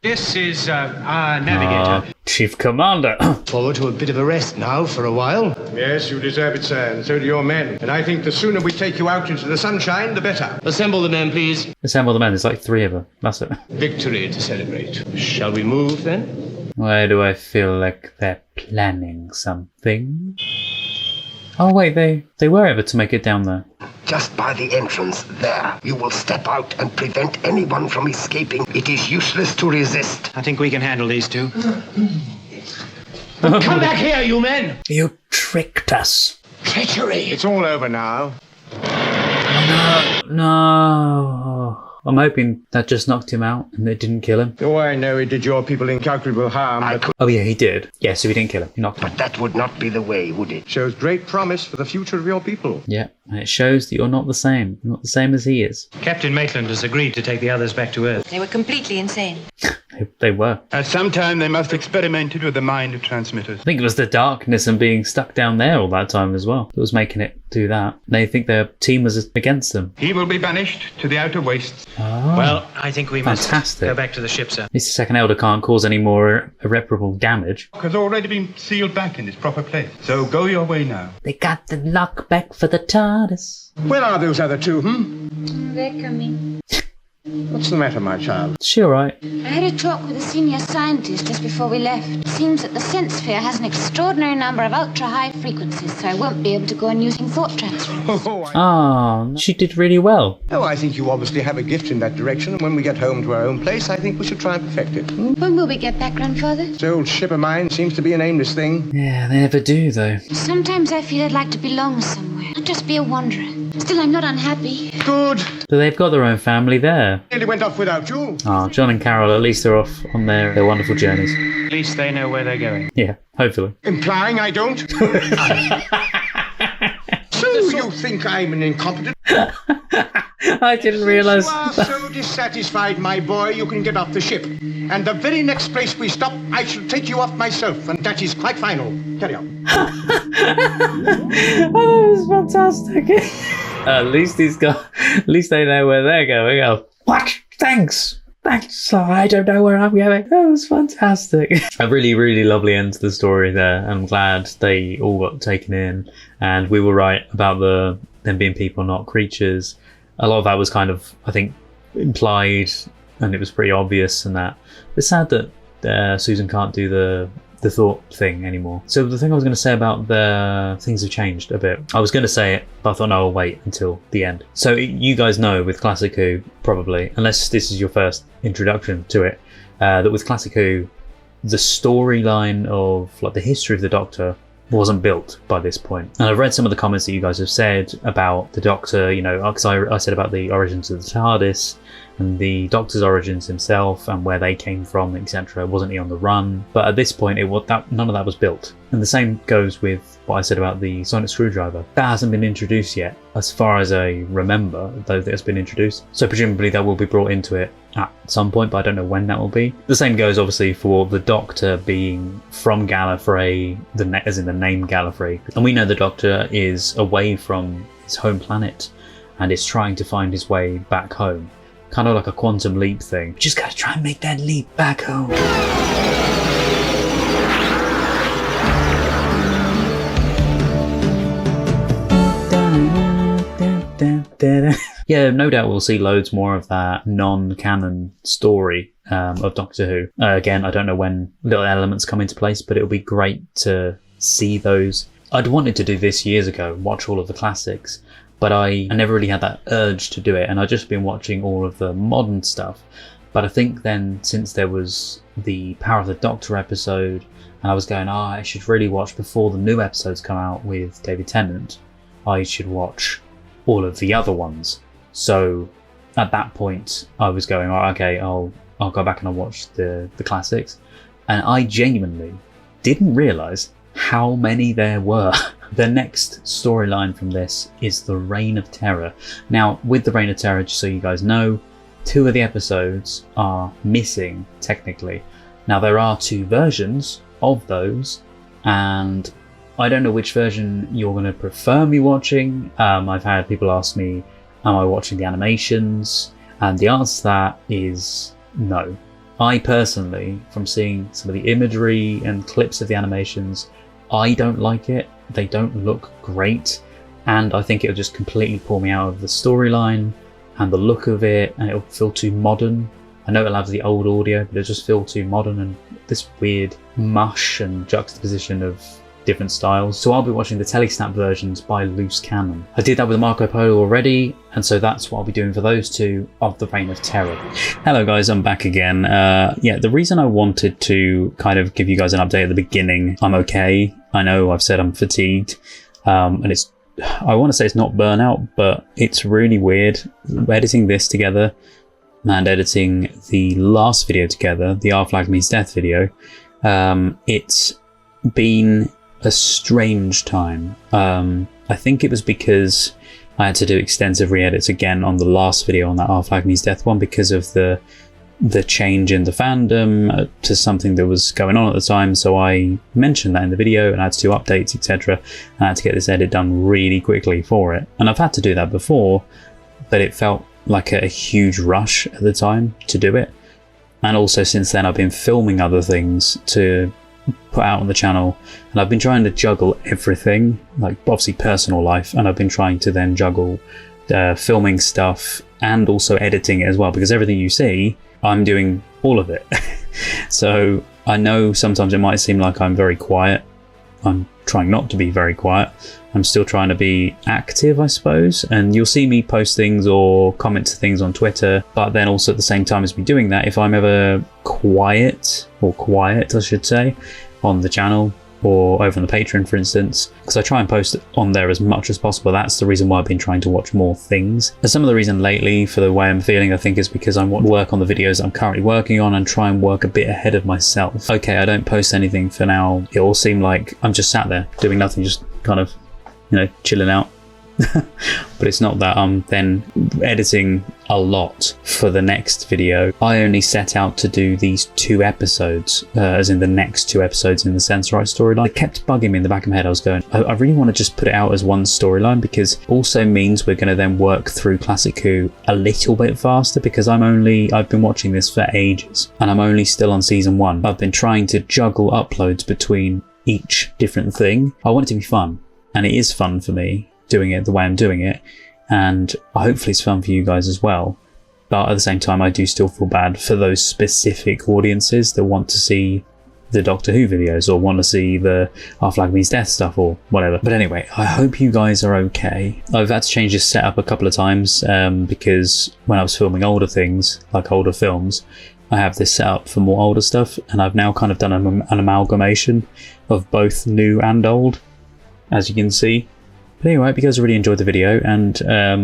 This is our navigator. Chief Commander. Forward to a bit of a rest now for a while. Yes, you deserve it, sir, and so do your men. And I think the sooner we take you out into the sunshine, the better. Assemble the men, please. Assemble the men. There's like 3 of them. That's it. Victory to celebrate. Shall we move then? Why do I feel like they're planning something? Oh wait, they were able to make it down there. Just by the entrance there. You will step out and prevent anyone from escaping. It is useless to resist. I think we can handle these two. Come back here, you men! You tricked us. Treachery! It's all over now. No. I'm hoping that just knocked him out and it didn't kill him. Oh, I know it did your people incalculable harm. Oh yeah, he did. Yeah, so he didn't kill him. He knocked him. But that would not be the way, would it? Shows great promise for the future of your people. Yeah, and it shows that you're not the same. You're not the same as he is. Captain Maitland has agreed to take the others back to Earth. They were completely insane. They were. At some time they must have experimented with the mind transmitters. I think it was the darkness and being stuck down there all that time as well that was making it do that. They think their team was against them. He will be banished to the outer wastes. Oh. Well, I think we must Fantastic. go back to the ship, sir. At least the second elder can't cause any more irreparable damage. Has already been sealed back in its proper place. So go your way now. They got the lock back for the TARDIS. Where are those other two, They're coming. What's the matter, my child? Is she alright? I had a talk with a senior scientist just before we left. It seems that the sense sphere has an extraordinary number of ultra-high frequencies, so I won't be able to go on using thought transference. Oh, she did really well. Oh, I think you obviously have a gift in that direction, and when we get home to our own place, I think we should try and perfect it. When will we get back, Grandfather? This old ship of mine seems to be an aimless thing. Yeah, they never do, though. Sometimes I feel I'd like to belong somewhere, not just be a wanderer. Still, I'm not unhappy. Good. So they've got their own family there. Nearly went off without you. Oh, John and Carol, at least they're off on their wonderful journeys. At least they know where they're going. Yeah, hopefully. Implying I don't? So you think I'm an incompetent? I didn't realise. You are so dissatisfied, my boy, you can get off the ship. And the very next place we stop, I shall take you off myself, and that is quite final. Carry on. Oh, that was fantastic. At least at least they know where they're going. Oh, what? Thanks. I don't know where I'm going. That was fantastic. A really, really lovely end to the story there. I'm glad they all got taken in, and we were right about them being people, not creatures. A lot of that was kind of, I think, implied, and it was pretty obvious. And that it's sad that Susan can't do the thought thing anymore. So the thing I was going to say about the things have changed a bit. I was going to say it, but I thought, no, I'll wait until the end. So you guys know with Classic Who, probably, unless this is your first introduction to it, that with Classic Who, the storyline of like the history of the Doctor wasn't built by this point. And I've read some of the comments that you guys have said about the Doctor, you know, because I said about the origins of the TARDIS and the Doctor's origins himself and where they came from, etc. Wasn't he on the run? But at this point, none of that was built. And the same goes with what I said about the sonic screwdriver. That hasn't been introduced yet, as far as I remember, though it's been introduced. So presumably that will be brought into it at some point, but I don't know when that will be. The same goes obviously for the Doctor being from Gallifrey, as in the name Gallifrey. And we know the Doctor is away from his home planet and is trying to find his way back home. Kind of like a quantum leap thing. We just gotta try and make that leap back home. Yeah, no doubt we'll see loads more of that non-canon story of Doctor Who. Again, I don't know when little elements come into place, but it'll be great to see those. I'd wanted to do this years ago, watch all of the classics, but I never really had that urge to do it, and I've just been watching all of the modern stuff. But I think then, since there was the Power of the Doctor episode, and I was going, I should really watch before the new episodes come out with David Tennant, I should watch all of the other ones. So at that point, I was going, okay, I'll go back and I'll watch the classics. And I genuinely didn't realise how many there were. The next storyline from this is the Reign of Terror. Now, with the Reign of Terror, just so you guys know, 2 of the episodes are missing, technically. Now, there are 2 versions of those, and I don't know which version you're going to prefer me watching. I've had people ask me, am I watching the animations? And the answer to that is no. I personally, from seeing some of the imagery and clips of the animations, I don't like it. They don't look great, and I think it'll just completely pull me out of the storyline and the look of it, and it'll feel too modern. I know it'll have the old audio, but it'll just feel too modern and this weird mush and juxtaposition of different styles. So I'll be watching the Telesnap versions by Loose Cannon. I did that with Marco Polo already, and so that's what I'll be doing for those 2 of the Reign of Terror. Hello guys, I'm back again. Yeah, the reason I wanted to kind of give you guys an update at the beginning, I'm okay. I know I've said I'm fatigued, and I want to say it's not burnout, but it's really weird editing this together and editing the last video together, the Our Flag Means Death video. It's been a strange time. I think it was because I had to do extensive re-edits again on the last video on that Our Flag Means Death one because of the change in the fandom to something that was going on at the time. So I mentioned that in the video and I had to do updates, etc. And I had to get this edit done really quickly for it. And I've had to do that before, but it felt like a huge rush at the time to do it. And also since then I've been filming other things to put out on the channel, and I've been trying to juggle everything, like obviously personal life, and I've been trying to then juggle filming stuff and also editing it as well, because everything you see, I'm doing all of it. So I know sometimes it might seem like I'm very quiet. I'm trying not to be very quiet. I'm still trying to be active, I suppose, and you'll see me post things or comment to things on Twitter, but then also at the same time as me doing that, if I'm ever quiet I should say, on the channel, or over on the Patreon, for instance, because I try and post on there as much as possible. That's the reason why I've been trying to watch more things. And some of the reason lately for the way I'm feeling, I think, is because I want to work on the videos I'm currently working on and try and work a bit ahead of myself. Okay, I don't post anything for now. It all seemed like I'm just sat there doing nothing, just kind of, you know, chilling out. But it's not that. I'm then editing a lot for the next video. I only set out to do these 2 episodes, as in the next 2 episodes in the Sensorites storyline. It kept bugging me in the back of my head. I was going, I really want to just put it out as one storyline, because it also means we're going to then work through Classic Who a little bit faster, because I've been watching this for ages and I'm only still on season 1. I've been trying to juggle uploads between each different thing. I want it to be fun, and it is fun for me doing it the way I'm doing it, and hopefully it's fun for you guys as well. But at the same time, I do still feel bad for those specific audiences that want to see the Doctor Who videos or want to see the Our Flag Means Death stuff or whatever. But anyway, I hope you guys are okay. I've had to change this setup a couple of times because when I was filming older things, like older films, I have this set up for more older stuff, and I've now kind of done an amalgamation of both new and old, as you can see. But anyway, I hope you guys really enjoyed the video, and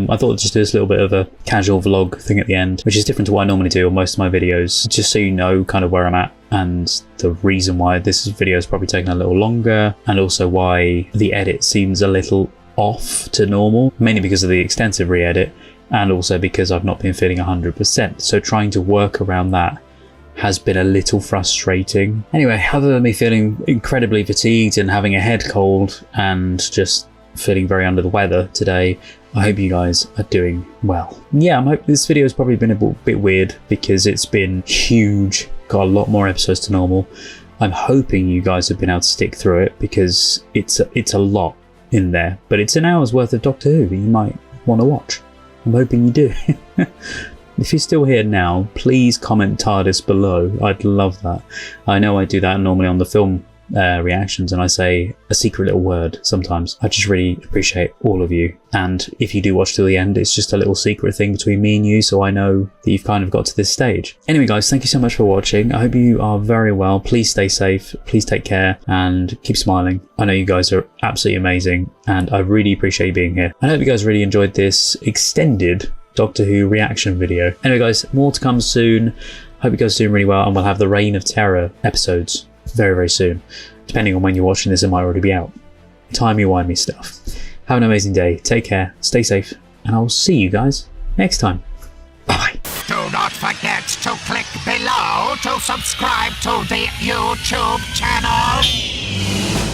I thought I'd just do this little bit of a casual vlog thing at the end, which is different to what I normally do on most of my videos, just so you know kind of where I'm at and the reason why this video is probably taking a little longer, and also why the edit seems a little off to normal, mainly because of the extensive re-edit, and also because I've not been feeling 100%, so trying to work around that has been a little frustrating. Anyway, other than me feeling incredibly fatigued and having a head cold and just feeling very under the weather today, I hope you guys are doing well. Yeah, I'm hoping this video has probably been a bit weird because it's been huge, got a lot more episodes to normal. I'm hoping you guys have been able to stick through it because it's a lot in there, but it's an hour's worth of Doctor Who that you might want to watch. I'm hoping you do. If you're still here now, please comment TARDIS below. I'd love that. I know I do that normally on the film reactions, and I say a secret little word sometimes. I just really appreciate all of you, and if you do watch till the end, it's just a little secret thing between me and you, so I know that you've kind of got to this stage. Anyway guys, thank you so much for watching. I hope you are very well. Please stay safe, please take care, and keep smiling. I know you guys are absolutely amazing, and I really appreciate you being here. I hope you guys really enjoyed this extended Doctor Who reaction video. Anyway guys, more to come soon. Hope you guys are doing really well, and we'll have the Reign of Terror episodes very, very soon. Depending on when you're watching this, it might already be out. Timey-wimey stuff. Have an amazing day. Take care. Stay safe. And I'll see you guys next time. Bye-bye. Do not forget to click below to subscribe to the YouTube channel.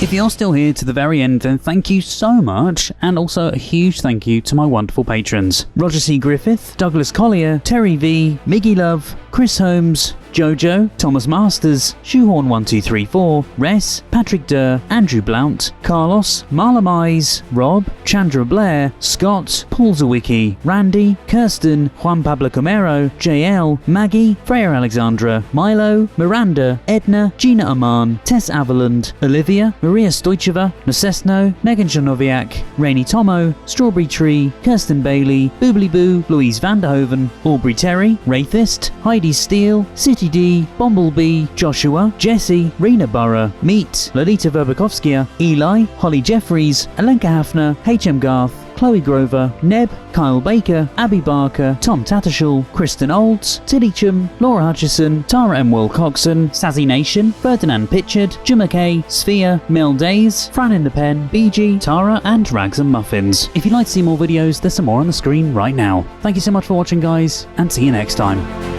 If you're still here to the very end, then thank you so much, and also a huge thank you to my wonderful patrons: Roger C. Griffith, Douglas Collier, Terry V, Miggy Love, Chris Holmes, Jojo, Thomas Masters, Shoehorn1234, Res, Patrick Durr, Andrew Blount, Carlos, Marla Mize, Rob, Chandra Blair, Scott, Paul Zawicki, Randy, Kirsten, Juan Pablo Camero, JL, Maggie, Freya Alexandra, Milo, Miranda, Edna, Gina Aman, Tess Avaland, Olivia, Maria Stojceva, Nosesno, Megan Janoviak, Rainy Tomo, Strawberry Tree, Kirsten Bailey, Boobly Boo, Louise Vanderhoven, Aubrey Terry, Wraithist, Heidi Steele, City D, Bumblebee, Joshua, Jesse, Rena Burra, Meet, Lolita Verbakovskia, Eli, Holly Jeffries, Alenka Hafner, HM Garth, Chloe Grover, Neb, Kyle Baker, Abby Barker, Tom Tattershall, Kristen Olds, Tilly Chum, Laura Hutchison, Tara M. Will Coxon, Sazzy Nation, Ferdinand Pitchard, Jim McKay, Sphere, Mel Days, Fran in the Pen, BG, Tara, and Rags and Muffins. If you'd like to see more videos, there's some more on the screen right now. Thank you so much for watching guys, and see you next time.